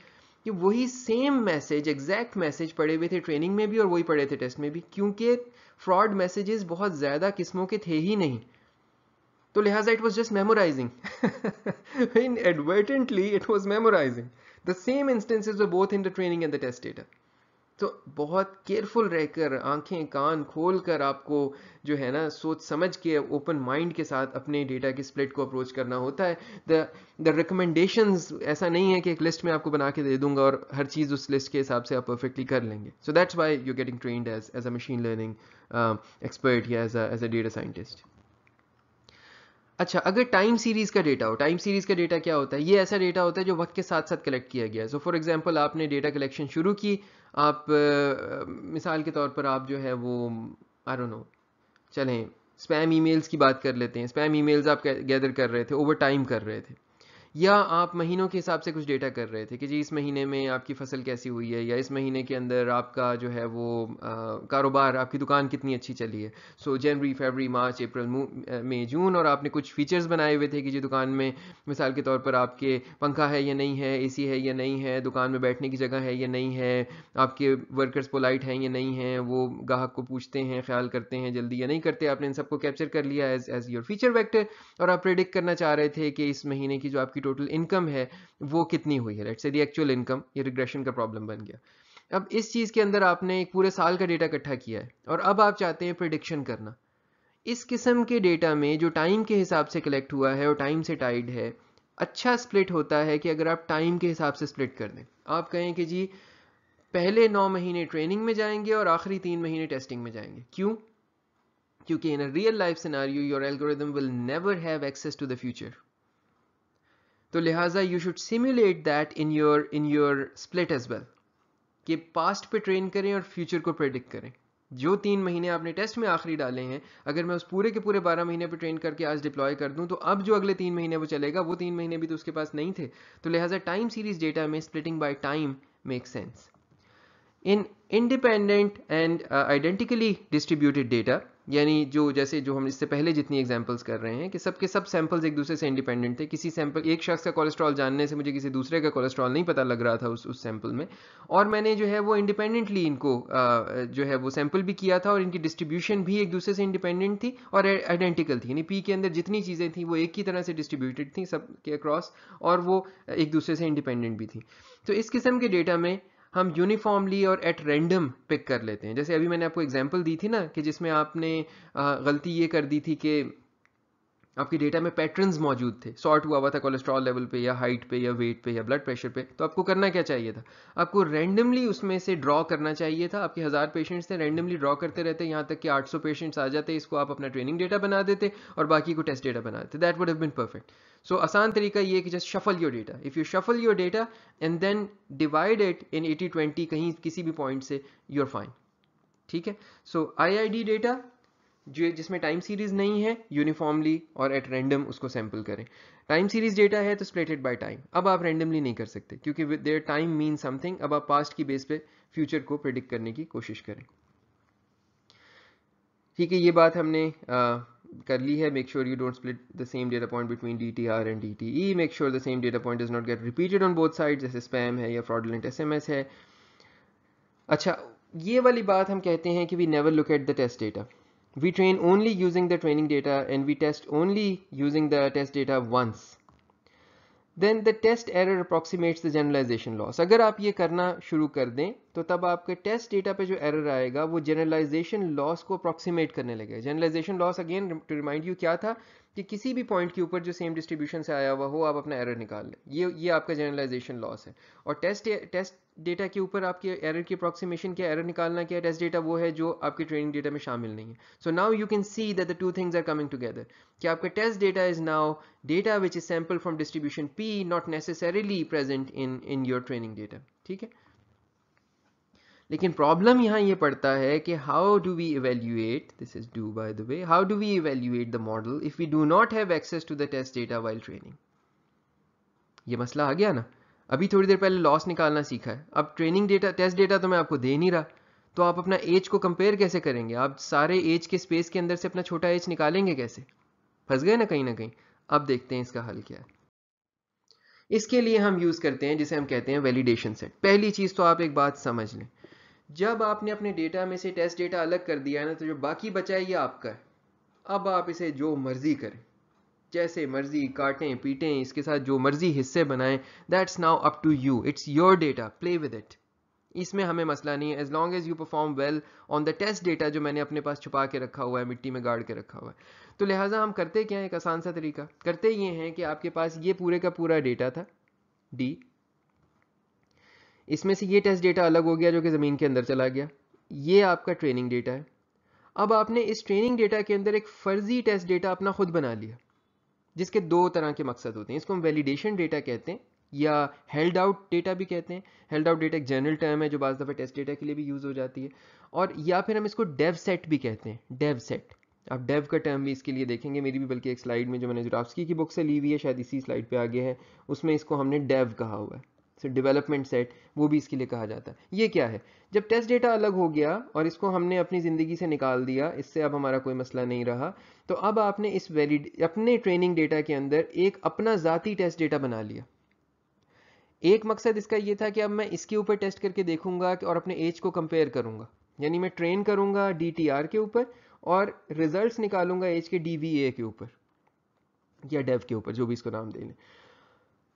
कि वही सेम मैसेज, एग्जैक्ट मैसेज पड़े हुए थे ट्रेनिंग में भी और वही पड़े थे टेस्ट में भी, क्योंकि फ्रॉड मैसेजेस बहुत ज़्यादा किस्मों के थे ही नहीं। तो लिहाजा it was just memorizing inadvertently it was memorizing the same instances were both in the training and the test data. तो बहुत केयरफुल रहकर, आंखें कान खोल कर आपको जो है ना सोच समझ के ओपन माइंड के साथ अपने डेटा की स्प्लिट को अप्रोच करना होता है। द रिकमेंडेशंस ऐसा नहीं है कि एक लिस्ट में आपको बना के दे दूंगा और हर चीज़ उस लिस्ट के हिसाब से आप परफेक्टली कर लेंगे। So that's why you getting trained as a machine learning expert या एज अ डेटा साइंटिस्ट। अच्छा, अगर टाइम सीरीज का डेटा हो, टाइम सीरीज का डेटा क्या होता है? ये ऐसा डेटा होता है जो वक्त के साथ साथ कलेक्ट किया गया है। सो फॉर एग्जांपल आपने डेटा कलेक्शन शुरू की, आप मिसाल के तौर पर आप जो है वो आई डोंट नो, चलें स्पैम ईमेल्स की बात कर लेते हैं। स्पैम ईमेल्स आप गैदर कर रहे थे, ओवर टाइम कर रहे थे, या आप महीनों के हिसाब से कुछ डेटा कर रहे थे कि जी इस महीने में आपकी फसल कैसी हुई है, या इस महीने के अंदर आपका जो है वो कारोबार, आपकी दुकान कितनी अच्छी चली है। सो जनवरी, फरवरी, मार्च, अप्रैल, मई, जून, और आपने कुछ फीचर्स बनाए हुए थे कि जी दुकान में मिसाल के तौर पर आपके पंखा है या नहीं है, एसी है या नहीं है, दुकान में बैठने की जगह है या नहीं है, आपके वर्कर्स पोलाइट हैं या नहीं हैं, वो ग्राहक को पूछते हैं, ख्याल करते हैं जल्दी या नहीं करते। आपने इन सबको कैप्चर कर लिया एज योर फीचर वेक्टर, और आप प्रेडिक्ट करना चाह रहे थे कि इस महीने की जो आपकी टोटल इनकम है वो कितनी हुई है, let's say the actual income. ये रिग्रेशन का प्रॉब्लम बन गया। अब इस चीज़ के अंदर आपने एक पूरे साल का डेटा इकट्ठा किया है और अब आप चाहते हैं प्रिडिक्शन करना। इस किस्म के डेटा में जो टाइम के हिसाब से कलेक्ट हुआ है और टाइम से टाइड है, अच्छा स्प्लिट होता है कि अगर आप टाइम के हिसाब से स्प्लिट कर दें। आप कहें कि जी पहले 9 महीने ट्रेनिंग में जाएंगे और आखिरी 3 महीने टेस्टिंग में जाएंगे। क्यों? क्योंकि in a real life scenario your algorithm will never have access to the future. तो लिहाजा you should simulate that in your split as well, कि पास्ट पे ट्रेन करें और फ्यूचर को प्रेडिक्ट करें। जो 3 महीने आपने टेस्ट में आखिरी डाले हैं, अगर मैं उस पूरे के पूरे 12 महीने पे ट्रेन करके आज डिप्लॉय कर दूं, तो अब जो अगले 3 महीने वो चलेगा, वो 3 महीने भी तो उसके पास नहीं थे। तो लिहाजा टाइम सीरीज डेटा में splitting by time make sense. In independent and identically distributed data, यानी जो हम इससे पहले जितनी एग्जांपल्स कर रहे हैं कि सबके सब सैंपल्स एक दूसरे से इंडिपेंडेंट थे। किसी सैंपल, एक शख्स का कोलेस्ट्रॉल जानने से मुझे किसी दूसरे का कोलेस्ट्रॉल नहीं पता लग रहा था उस सैंपल में, और मैंने जो है वो इंडिपेंडेंटली इनको जो है वो सैंपल भी किया था और इनकी डिस्ट्रीब्यूशन भी एक दूसरे से इंडिपेंडेंट थी और आइडेंटिकल थी। यानी पी के अंदर जितनी चीज़ें थी वो एक ही तरह से डिस्ट्रीब्यूटेड थी सब के अक्रॉस, और वो एक दूसरे से इंडिपेंडेंट भी थी। तो इस किस्म के डेटा में हम यूनिफॉर्मली और एट रैंडम पिक कर लेते हैं। जैसे अभी मैंने आपको एग्जांपल दी थी ना कि जिसमें आपने गलती ये कर दी थी कि आपके डेटा में पैटर्न्स मौजूद थे, सॉर्ट हुआ हुआ था कोलेस्ट्रॉल लेवल पे या हाइट पे या वेट पे या ब्लड प्रेशर पे। तो आपको करना क्या चाहिए था? आपको रैंडमली उसमें से ड्रॉ करना चाहिए था। आपके 1000 पेशेंट्स थे, रैंडमली ड्रॉ करते रहते यहाँ तक कि 800 पेशेंट्स आ जाते, इसको आप अपना ट्रेनिंग डेटा बना देते और बाकी को टेस्ट डेटा बना देते। That would have been perfect. So आसान तरीका ये कि just shuffle your data. If you shuffle your data and then divide it in 80-20 कहीं किसी भी पॉइंट से, यूर फाइन। ठीक है। सो IID डेटा जो जिसमें टाइम सीरीज नहीं है, यूनिफॉर्मली और एट रैंडम उसको सैंपल करें। टाइम सीरीज डेटा है तो स्प्लिटेड बाय टाइम। अब आप रैंडमली नहीं कर सकते क्योंकि देयर टाइम मीन समथिंग। अब आप पास्ट की बेस पे फ्यूचर को प्रिडिक्ट करने की कोशिश करें। ठीक है, ये बात हमने कर ली है, make sure you don't split the same data point between DTR and DTE, make sure the same data point does not gate repeated on both side, जैसे स्पैम है या फ्रॉडलेंट SMS है। अच्छा, ये वाली बात हम कहते हैं कि we never look at the test data, we train only using the training data and we test only using the test data once, then the test error approximates the generalization loss. अगर आप ये करना शुरू कर दें तो तब आपके टेस्ट डेटा पे जो एरर आएगा वो जनरलाइजेशन लॉस को अप्रॉक्सीमेट करने लगेगा। Generalization loss, again to remind you, क्या था कि किसी भी पॉइंट के ऊपर जो सेम डिस्ट्रीब्यूशन से आया हुआ हो आप अपना एरर निकाल लें, ये आपका जनरलाइजेशन लॉस है। और टेस्ट डेटा के ऊपर आपके एरर की अप्रॉक्सीमेशन क्या, एरर निकालना क्या, टेस्ट डेटा वो है जो आपके ट्रेनिंग डेटा में शामिल नहीं है। So now you can see that the two things are coming together, कि आपका test data is now data which is sample from distribution P, not necessarily present in your training data. ठीक है, लेकिन problem यहाँ ये पड़ता है कि how do we evaluate, this is do by the way, how do we evaluate the model if we do not have access to the test data while training. ये मसला आ गया ना। अभी थोड़ी देर पहले लॉस निकालना सीखा है, अब ट्रेनिंग डेटा, टेस्ट डेटा तो मैं आपको दे नहीं रहा, तो आप अपना एज को कंपेयर कैसे करेंगे? आप सारे एज के स्पेस के अंदर से अपना छोटा एज निकालेंगे कैसे? फंस गए ना कहीं ना कहीं। अब देखते हैं इसका हल क्या है। इसके लिए हम यूज करते हैं जिसे हम कहते हैं वैलिडेशन सेट। पहली चीज तो आप एक बात समझ लें, जब आपने अपने डेटा में से टेस्ट डेटा अलग कर दिया है ना, तो जो बाकी बचा है ये आपका है। अब आप इसे जो मर्जी करें, जैसे मर्जी काटें पीटें, इसके साथ जो मर्जी हिस्से बनाएं, that's now up to you, it's your data, play with it. इसमें हमें मसला नहीं है, as long as you perform well on the test data जो मैंने अपने पास छुपा के रखा हुआ है, मिट्टी में गाड़ के रखा हुआ है। तो लिहाजा हम करते क्या है, एक आसान सा तरीका करते ये हैं कि आपके पास ये पूरे का पूरा डेटा था D, इसमें से ये टेस्ट डेटा अलग हो गया जो कि ज़मीन के अंदर चला गया, ये आपका ट्रेनिंग डेटा है। अब आपने इस ट्रेनिंग डेटा के अंदर एक फर्जी टेस्ट डेटा अपना खुद बना लिया, जिसके दो तरह के मकसद होते हैं। इसको हम वैलिडेशन डेटा कहते हैं या हेल्ड आउट डेटा भी कहते हैं। हेल्ड आउट डेटा एक जनरल टर्म है जो बाज़ दफ़ा टेस्ट डेटा के लिए भी यूज़ हो जाती है, और या फिर हम इसको डेव सेट भी कहते हैं। डेव सेट, आप डेव का टर्म भी इसके लिए देखेंगे, मेरी भी बल्कि एक स्लाइड में जो मैंने जुराफ्स्की की बुक से ली हुई है, शायद इसी स्लाइड पे आगे है, उसमें इसको हमने डेव कहा हुआ है। सो डेवलपमेंट सेट वो भी इसके लिए कहा जाता है। ये क्या है, जब टेस्ट डेटा अलग हो गया और इसको हमने अपनी ज़िंदगी से निकाल दिया, इससे अब हमारा कोई मसला नहीं रहा, तो अब आपने इस अपने ट्रेनिंग डेटा के अंदर एक अपना ज़ाती टेस्ट डेटा बना लिया। एक मकसद इसका ये था कि अब मैं इसके ऊपर टेस्ट करके देखूंगा और अपने एज को कंपेयर करूंगा, यानी मैं ट्रेन करूंगा DTR के ऊपर और रिजल्ट्स निकालूंगा एज के DVA के ऊपर या डेव के ऊपर, जो भी इसको नाम दे लें।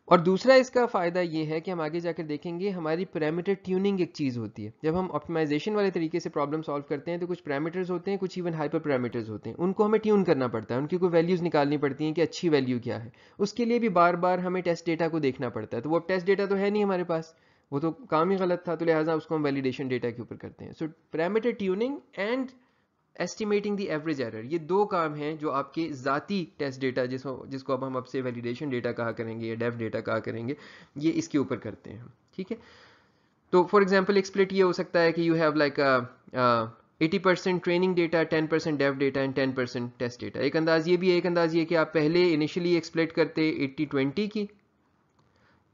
और दूसरा इसका फ़ायदा ये है कि हम आगे जाकर देखेंगे हमारी पैरामीटर ट्यूनिंग एक चीज़ होती है। जब हम ऑप्टिमाइजेशन वाले तरीके से प्रॉब्लम सॉल्व करते हैं तो कुछ पैरामीटर्स होते हैं, कुछ इवन हाइपर पैरामीटर्स होते हैं, उनको हमें ट्यून करना पड़ता है, उनकी कोई वैल्यूज़ निकालनी पड़ती हैं कि अच्छी वैल्यू क्या है। उसके लिए भी बार बार हमें टेस्ट डेटा को देखना पड़ता है, तो वो टेस्ट डेटा तो है नहीं हमारे पास, वो तो काम ही गलत था, तो लिहाजा उसको हम वैलिडेशन डेटा के ऊपर करते हैं। सो parameter tuning and estimating the average error, ये दो काम हैं जो आपके ज़ाती टेस्ट डेटा जिसको अब हम अब से वैलिडेशन डेटा कहा करेंगे या डेव डेटा कहा करेंगे, ये इसके ऊपर करते हैं। ठीक है, तो फॉर एग्जांपल एक स्प्लिट ये हो सकता है कि you have like 80% training data, 10% dev data and 10% test data. एक अंदाज ये भी है, एक अंदाज ये कि आप पहले इनिशियली एक स्प्लिट करते 80-20 की,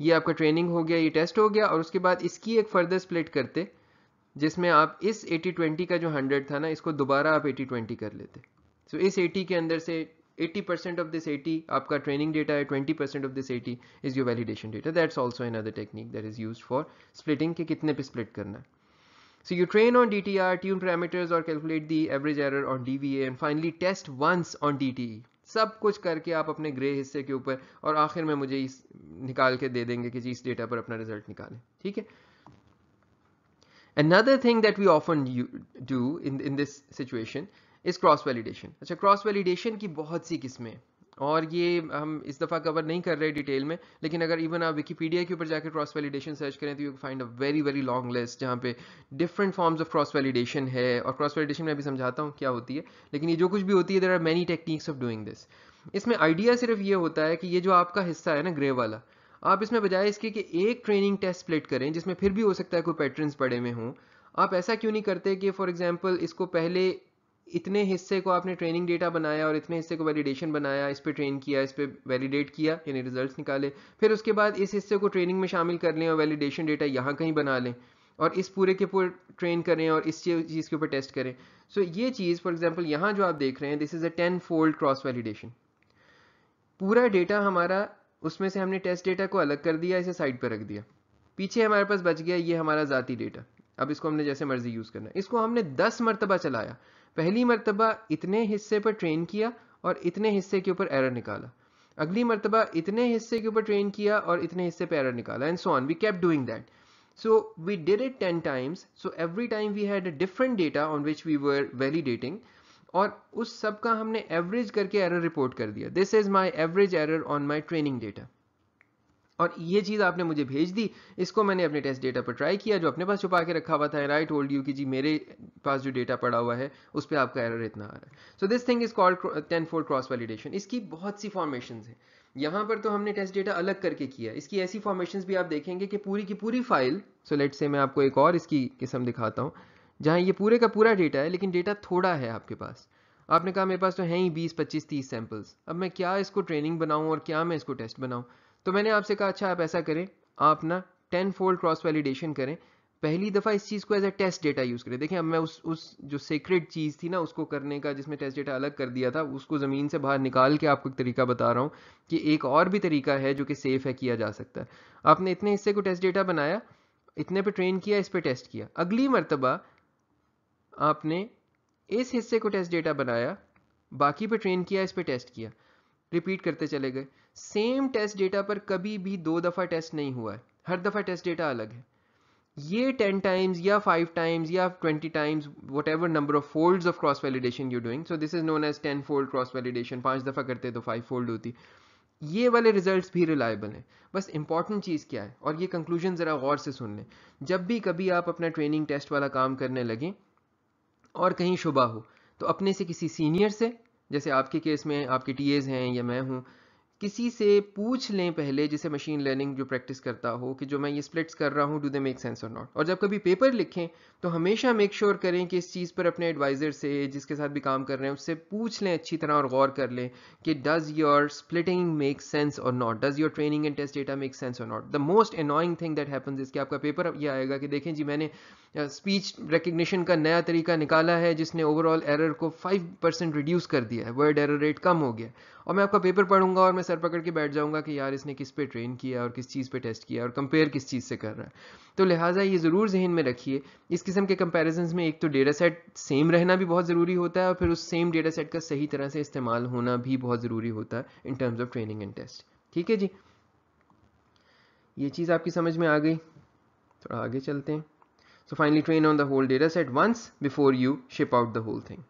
ये आपका ट्रेनिंग हो गया, ये टेस्ट हो गया, और उसके बाद इसकी एक फर्दर स्प्लिट करते जिसमें आप इस 80-20 का जो 100 था ना, इसको दोबारा आप 80-20 कर लेते। सो इस 80 के अंदर से 80% ऑफ दिस 80 आपका ट्रेनिंग डेटा है, 20% of this 80 is your validation data. That's also another technique that is used for splitting, के कितने पे स्प्लिट करना है। So you train on DTR, tune parameters or calculate the average error on DVA and finally test once on DTE। सब कुछ करके आप अपने ग्रे हिस्से के ऊपर और आखिर में मुझे इस निकाल के दे देंगे कि जी इस डेटा पर अपना रिजल्ट निकालें। ठीक है, Another thing that we often do in this situation is cross validation। अच्छा, क्रॉस वैलिडेशन की बहुत सी किस्में हैं और ये हम इस दफ़ा कवर नहीं कर रहे डिटेल में, लेकिन अगर इवन आप विकीपीडिया के ऊपर जाकर क्रॉस वैलिडेशन सर्च करें तो you find a very very long list जहाँ पे different forms of cross validation है। और क्रॉस वैलिडेशन में अभी समझाता हूँ क्या होती है, लेकिन ये जो कुछ भी होती है, there are many techniques of doing this. इसमें आइडिया सिर्फ ये होता है कि ये जो आपका हिस्सा है ना ग्रे वाला, आप इसमें बजाय इसके कि एक ट्रेनिंग टेस्ट स्प्लिट करें जिसमें फिर भी हो सकता है कोई पैटर्न्स पड़े हुए हों, आप ऐसा क्यों नहीं करते कि फॉर एग्जांपल इसको पहले इतने हिस्से को आपने ट्रेनिंग डेटा बनाया और इतने हिस्से को वैलिडेशन बनाया, इस पे ट्रेन किया, इस पे वैलिडेट किया यानी रिजल्ट्स निकाले, फिर उसके बाद इस हिस्से को ट्रेनिंग में शामिल कर लें और वैलिडेशन डेटा यहाँ कहीं बना लें, और इस पूरे के पूरे ट्रेन करें और इस चीज़ के ऊपर टेस्ट करें। सो ये चीज़ फॉर एग्जांपल यहाँ जो आप देख रहे हैं, this is a 10-fold cross validation. पूरा डेटा हमारा, उसमें से हमने टेस्ट डेटा को अलग कर दिया, इसे साइड पर रख दिया, पीछे हमारे पास बच गया ये हमारा ज़ाती डेटा। अब इसको हमने जैसे मर्जी यूज़ करना है। इसको हमने 10 मरतबा चलाया। पहली मरतबा इतने हिस्से पर ट्रेन किया और इतने हिस्से के ऊपर एरर निकाला, अगली मरतबा इतने हिस्से के ऊपर ट्रेन किया और इतने हिस्से पे एरर निकाला, and so on, we kept doing that. So we did it 10 times. So every time we had a different data on which we were validating, और उस सब का हमने एवरेज करके एरर रिपोर्ट कर दिया. This is my average error on my training data. और ये चीज़ आपने मुझे भेज दी, इसको मैंने अपने टेस्ट डेटा पर ट्राई किया जो अपने पास छुपा के रखा हुआ था, एंड आई टोल्ड यू कि जी मेरे पास जो डेटा पड़ा हुआ है उस पर आपका एरर इतना आ रहा है. So this thing is called 10-fold cross validation. इसकी बहुत सी फॉर्मेशंस हैं. यहाँ पर तो हमने टेस्ट डेटा अलग करके किया. इसकी ऐसी फॉर्मेशंस भी आप देखेंगे कि पूरी की पूरी फाइल, सो लेट से मैं आपको एक और इसकी किस्म दिखाता हूँ जहाँ ये पूरे का पूरा डेटा है लेकिन डेटा थोड़ा है आपके पास. आपने कहा मेरे पास तो हैं ही 20, 25, 30 सैम्पल्स, अब मैं क्या इसको ट्रेनिंग बनाऊँ और क्या मैं इसको टेस्ट बनाऊँ. तो मैंने आपसे कहा अच्छा आप ऐसा करें, आप ना 10-fold क्रॉस वैलिडेशन करें. पहली दफ़ा इस चीज़ को as a test data use करें. देखिए अब मैं उस जो सीक्रेट चीज़ थी ना उसको करने का, जिसमें टेस्ट डेटा अलग कर दिया था, उसको ज़मीन से बाहर निकाल के आपको एक तरीका बता रहा हूँ कि एक और भी तरीका है जो कि सेफ़ है, किया जा सकता है. आपने इतने हिस्से को टेस्ट डेटा बनाया, इतने पे ट्रेन किया, इस पे टेस्ट किया. अगली मरतबा आपने इस हिस्से को टेस्ट डेटा बनाया, बाकी पे ट्रेन किया, इस पे टेस्ट किया, रिपीट करते चले गए. सेम टेस्ट डेटा पर कभी भी 2 दफ़ा टेस्ट नहीं हुआ है, हर दफ़ा टेस्ट डेटा अलग है. ये 10 टाइम्स या 5 टाइम्स या 20 times, whatever number of folds of cross validation you doing, so this is known as 10-fold cross validation. 5 दफ़ा करते तो 5-fold होती. ये वाले रिजल्ट्स भी रिलायबल हैं. बस इंपॉर्टेंट चीज़ क्या है, और ये कंक्लूजन ज़रा गौर से सुन लें. जब भी कभी आप अपना ट्रेनिंग टेस्ट वाला काम करने लगें और कहीं शुबा हो, तो अपने से किसी सीनियर से, जैसे आपके केस में आपके टीएज हैं या मैं हूँ, किसी से पूछ लें पहले, जिसे मशीन लर्निंग जो प्रैक्टिस करता हो, कि जो मैं ये स्प्लिट्स कर रहा हूँ, डू दे मेक सेंस और नॉट. और जब कभी पेपर लिखें तो हमेशा मेक श्योर करें कि इस चीज़ पर अपने एडवाइज़र से, जिसके साथ भी काम कर रहे हैं, उससे पूछ लें अच्छी तरह और गौर कर लें कि does your splitting make sense और नॉट, does your training and test data make sense और नॉट. The most annoying thing that happens is कि आपका पेपर ये आएगा कि देखें जी मैंने स्पीच रिकग्निशन का नया तरीका निकाला है जिसने ओवरऑल एरर को 5% रिड्यूस कर दिया है, वर्ड एरर रेट कम हो गया. और मैं आपका पेपर पढ़ूंगा और मैं सर पकड़ के बैठ जाऊंगा कि यार इसने किस पे ट्रेन किया और किस चीज़ पे टेस्ट किया और कंपेयर किस चीज़ से कर रहा है. तो लिहाजा ये ज़रूर जहन में रखिए, इस किस्म के कंपैरिजंस में एक तो डेटा सेट सेम रहना भी बहुत ज़रूरी होता है, और फिर उस सेम डेटा सेट का सही तरह से इस्तेमाल होना भी बहुत ज़रूरी होता है in terms of training and test. ठीक है जी, ये चीज़ आपकी समझ में आ गई. थोड़ा आगे चलते हैं. So finally train on the whole data set once before you ship out the whole thing.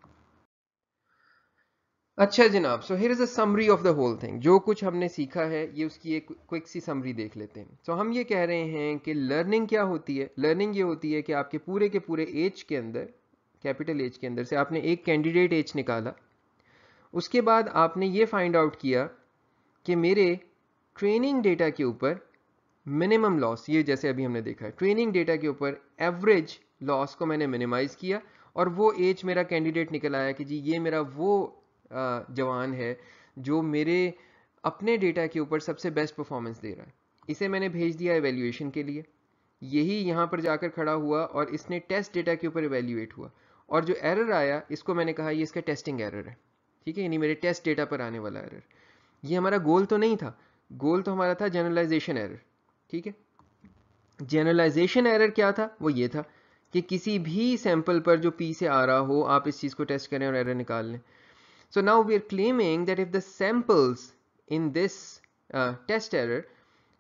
अच्छा जनाब, so here is a summary of the whole thing. जो कुछ हमने सीखा है ये उसकी एक क्विक सी समरी देख लेते हैं. So हम ये कह रहे हैं कि लर्निंग क्या होती है. लर्निंग ये होती है कि आपके पूरे के पूरे एज के अंदर, कैपिटल एज के अंदर से आपने एक कैंडिडेट एज निकाला. उसके बाद आपने ये फाइंड आउट किया कि मेरे ट्रेनिंग डेटा के ऊपर मिनिमम लॉस, ये जैसे अभी हमने देखा है, ट्रेनिंग डेटा के ऊपर एवरेज लॉस को मैंने मिनिमाइज किया, और वो एज मेरा कैंडिडेट निकल आया कि जी ये मेरा वो जवान है जो मेरे अपने डेटा के ऊपर सबसे बेस्ट परफॉर्मेंस दे रहा है. इसे मैंने भेज दिया एवेल्यूएशन के लिए. यही यहाँ पर जाकर खड़ा हुआ और इसने टेस्ट डेटा के ऊपर एवेल्यूएट हुआ, और जो एरर आया इसको मैंने कहा ये इसका टेस्टिंग एरर है. ठीक है, यानी मेरे टेस्ट डेटा पर आने वाला एरर. ये हमारा गोल तो नहीं था. गोल तो हमारा था जनरलाइजेशन एरर. ठीक है, जनरलाइजेशन एरर क्या था, वो ये था कि किसी भी सैंपल पर जो पी से आ रहा हो आप इस चीज़ को टेस्ट करें और एरर निकाल लें. So now we are claiming that if the samples in this test error,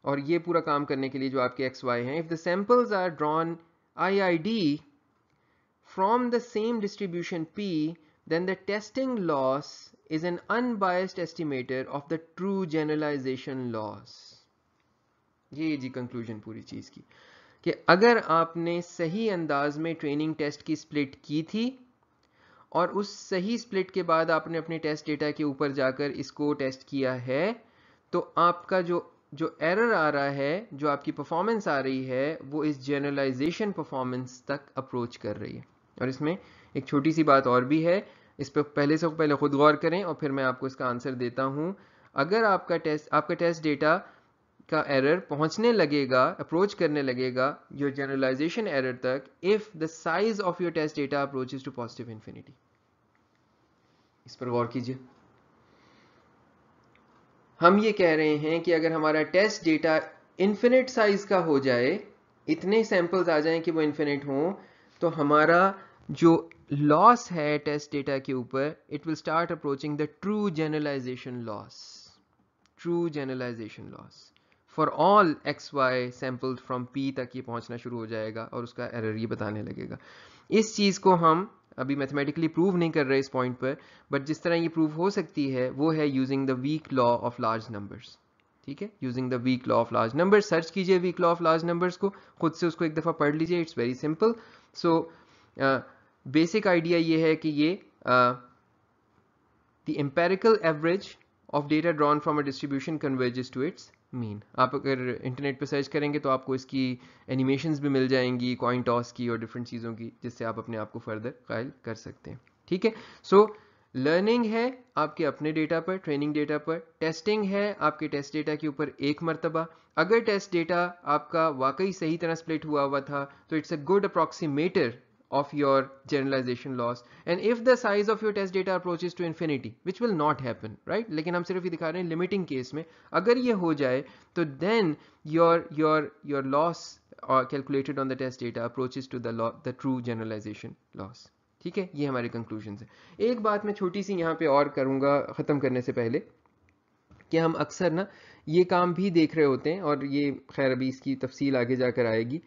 और ये पूरा काम करने के लिए जो आपके एक्स वाई हैं, if the samples are drawn IID from the same distribution P, then the testing loss is an unbiased estimator of the true generalization loss. ये जी कंक्लूजन पूरी चीज़ की, कि अगर आपने सही अंदाज में ट्रेनिंग टेस्ट की स्प्लिट की थी और उस सही स्प्लिट के बाद आपने अपने टेस्ट डेटा के ऊपर जाकर इसको टेस्ट किया है, तो आपका जो एरर आ रहा है, जो आपकी परफॉर्मेंस आ रही है, वो इस जनरलाइजेशन परफॉर्मेंस तक अप्रोच कर रही है. और इसमें एक छोटी सी बात और भी है, इस पर पहले खुद गौर करें और फिर मैं आपको इसका आंसर देता हूँ. अगर आपका टेस्ट डेटा का एरर पहुंचने लगेगा, अप्रोच करने लगेगा योर जनरलाइजेशन एरर तक if the size of your test data approaches to positive infinity. इस पर गौर कीजिए। हम ये कह रहे हैं कि अगर हमारा टेस्ट डेटा इन्फिनिट साइज का हो जाए, इतने सैंपल्स आ जाएं कि वो इन्फिनिट हों, तो हमारा जो लॉस है टेस्ट डेटा के ऊपर, it will start approaching the true generalization loss. True generalization loss for all X Y sample from P तक ये पहुंचना शुरू हो जाएगा और उसका एरर ये बताने लगेगा। इस चीज को हम अभी मैथमेटिकली प्रूव नहीं कर रहे इस पॉइंट पर, बट जिस तरह ये प्रूव हो सकती है वो है using the weak law of large numbers. ठीक है, using the weak law of large numbers. Search कीजिए weak law of large numbers को, खुद से उसको एक दफा पढ़ लीजिए, it's very simple. So basic idea ये है कि ये the empirical average of data drawn from a distribution converges to its mean. आप अगर इंटरनेट पर सर्च करेंगे तो आपको इसकी एनिमेशंस भी मिल जाएंगी, कॉइन टॉस की और डिफरेंट चीज़ों की, जिससे आप अपने आप को फर्दर कायल कर सकते हैं। ठीक है, सो लर्निंग है आपके अपने डेटा पर, ट्रेनिंग डेटा पर, टेस्टिंग है आपके टेस्ट डेटा के ऊपर एक मरतबा। अगर टेस्ट डेटा आपका वाकई सही तरह स्प्लिट हुआ हुआ था तो it's a good approximator of your generalization loss, and if the size of your test data approaches to infinity, which will not happen, right, लेकिन हम सिर्फ ये दिखा रहे हैं लिमिटिंग केस में, अगर ये हो जाए तो then your loss calculated on the test data approaches to the true generalization loss। ठीक है, ये हमारे कंक्लूजन है। एक बात मैं छोटी सी यहाँ पे और करूँगा ख़त्म करने से पहले, कि हम अक्सर ना ये काम भी देख रहे होते हैं, और ये खैर अभी इसकी तफसील आगे जाकर आएगी,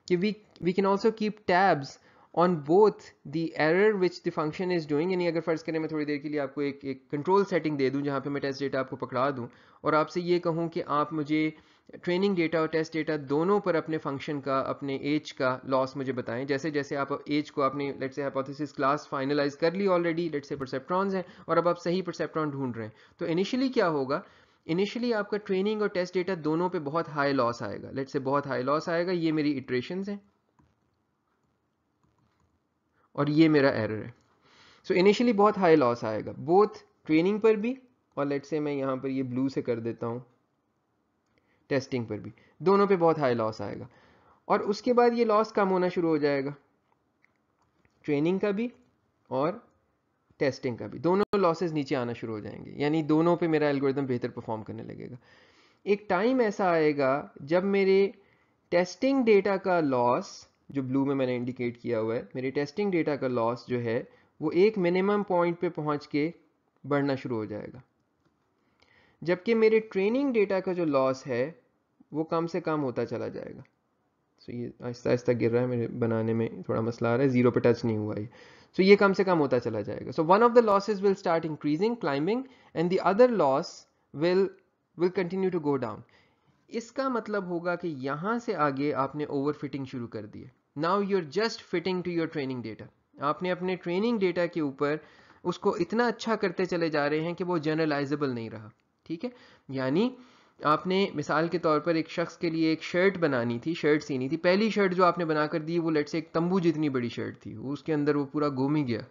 कि we can also keep tabs on both the error which the function is doing। यानी अगर फर्ज करें मैं थोड़ी देर के लिए आपको एक कंट्रोल सेटिंग दे दूं जहां पे मैं टेस्ट डेटा आपको पकड़ा दूं और आपसे ये कहूं कि आप मुझे ट्रेनिंग डेटा और टेस्ट डेटा दोनों पर अपने फंक्शन का, अपने एज का लॉस मुझे बताएं। जैसे जैसे आप एज को अपनी let's say hypothesis class finalise कर ली ऑलरेडी, लेट्स से परसेप्ट्रॉन्स हैं और अब आप सही परसेप्ट्रॉन ढूंढ रहे हैं, तो इनिशियली क्या होगा, इनिशियली आपका ट्रेनिंग और टेस्ट डेटा दोनों पे बहुत हाई लॉस आएगा। लेट्स से बहुत हाई लॉस आएगा, ये मेरी इटरेशंस हैं और ये मेरा एरर है। सो इनिशियली बहुत हाई लॉस आएगा बोथ ट्रेनिंग पर भी, और लेट्स से मैं यहाँ पर ये ब्लू से कर देता हूँ, टेस्टिंग पर भी, दोनों पे बहुत हाई लॉस आएगा। और उसके बाद ये लॉस कम होना शुरू हो जाएगा, ट्रेनिंग का भी और टेस्टिंग का भी, दोनों लॉसेस नीचे आना शुरू हो जाएंगे, यानी दोनों पे मेरा एल्गोरिथम बेहतर परफॉर्म करने लगेगा। एक टाइम ऐसा आएगा जब मेरे टेस्टिंग डेटा का लॉस, जो ब्लू में मैंने इंडिकेट किया हुआ है, मेरे टेस्टिंग डेटा का लॉस जो है वो एक मिनिमम पॉइंट पे पहुंच के बढ़ना शुरू हो जाएगा, जबकि मेरे ट्रेनिंग डेटा का जो लॉस है वो कम से कम होता चला जाएगा। सो ये आहिस्ता आहिस्ता गिर रहा है, मेरे बनाने में थोड़ा मसला आ रहा है, जीरो पे टच नहीं हुआ ये। सो ये कम से कम होता चला जाएगा। So one of the losses will start increasing, climbing, and the other loss will continue to go down. इसका मतलब होगा कि यहां से आगे आपने ओवरफिटिंग शुरू कर दी है। Now you are just fitting to your training data. आपने अपने ट्रेनिंग डेटा के ऊपर उसको इतना अच्छा करते चले जा रहे हैं कि वो जनरलाइजेबल नहीं रहा। ठीक है, यानी आपने मिसाल के तौर पर एक शख्स के लिए एक शर्ट बनानी थी, शर्ट सीनी थी, पहली शर्ट जो आपने बनाकर दी वो लेट से एक तंबू जितनी बड़ी शर्ट थी, उसके अंदर वो पूरा घूम ही गया।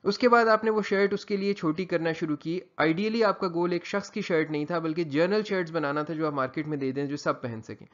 उसके बाद आपने वो शर्ट उसके लिए छोटी करना शुरू की। आइडियली आपका गोल एक शख्स की शर्ट नहीं था, बल्कि जर्नल शर्ट्स बनाना था जो आप मार्केट में दे दें, जो सब पहन सकें।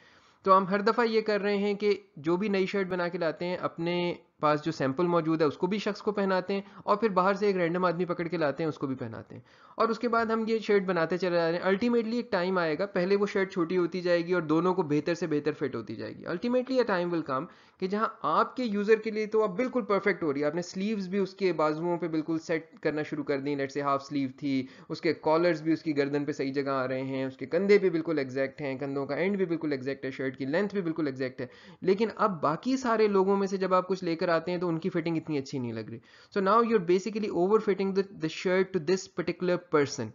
तो हम हर दफ़ा ये कर रहे हैं कि जो भी नई शर्ट बना के लाते हैं, अपने पास जो सैंपल मौजूद है उसको भी शख्स को पहनाते हैं, और फिर बाहर से एक रैंडम आदमी पकड़ के लाते हैं, उसको भी पहनाते हैं, और उसके बाद हम ये शर्ट बनाते चले जा रहे हैं। अल्टीमेटली एक टाइम आएगा, पहले वो शर्ट छोटी होती जाएगी और दोनों को बेहतर से बेहतर फिट होती जाएगी। Ultimately a time will come कि जहां आपके यूजर के लिए तो अब बिल्कुल परफेक्ट हो रही है, आपने स्लीव्स भी उसके बाजुओं पे बिल्कुल सेट करना शुरू कर दी, लेट से हाफ स्लीव थी, उसके कॉलर्स भी उसकी गर्दन पे सही जगह आ रहे हैं, उसके कंधे भी बिल्कुल एग्जैक्ट हैं, कंधों का एंड भी बिल्कुल एग्जैक्ट है, शर्ट की लेंथ भी बिल्कुल एग्जैक्ट है। लेकिन अब बाकी सारे लोगों में से जब आप कुछ लेकर आते हैं तो उनकी फिटिंग इतनी अच्छी नहीं लग रही। So now you are basically overfitting the shirt to this particular person.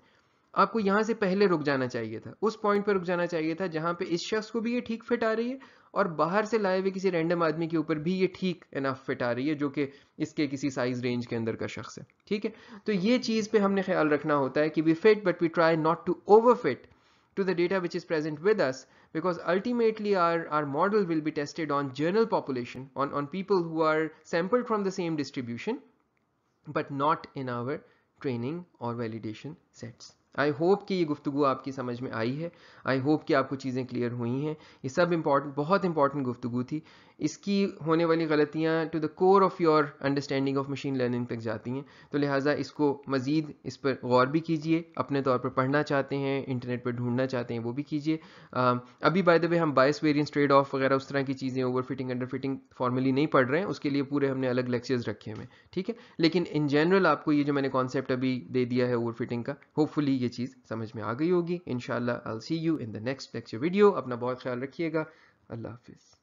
आपको यहां से पहले रुक जाना चाहिए था, उस पॉइंट पर रुक जाना चाहिए था जहां पे इस शख्स को भी ये ठीक फिट आ रही है और बाहर से लाए हुए किसी रैंडम आदमी के ऊपर भी ये ठीक इनफ फिट आ रही है, जो कि इसके किसी साइज रेंज के अंदर का शख्स है। ठीक है, तो ये चीज पे हमने ख्याल रखना होता है कि we fit but we try not to overfit to the data which is present with us, because ultimately our model will be tested on general population, on people who are sampled from the same distribution, but not in our training or validation sets. I hope कि ये गुफ्तगू आपकी समझ में आई है, I hope कि आपको चीज़ें क्लियर हुई हैं। ये सब इम्पॉर्टेंट, बहुत इंपॉर्टेंट गुफ्तगू थी। इसकी होने वाली गलतियाँ to the core of your understanding of machine learning तक जाती हैं, तो लिहाजा इसको मज़ीद इस पर गौर भी कीजिए। अपने तौर पर पढ़ना चाहते हैं, इंटरनेट पर ढूंढना चाहते हैं, वो भी कीजिए। अभी बाय द वे हम बायस वेरिएंस ट्रेड ऑफ वगैरह उस तरह की चीज़ें, over fitting under fitting formally नहीं पढ़ रहे हैं, उसके लिए पूरे हमने अलग लेक्चर्स रखे हुए हैं, ठीक है। लेकिन इन जनरल आपको ये जो मैंने कॉन्सेप्ट अभी दे दिया है ओवर फिटिंग का, होपफुली ये चीज़ समझ में आ गई होगी। इंशाल्लाह I will see you in the next lecture video. अपना बहुत ख्याल रखिएगा। अल्लाह हाफिज़।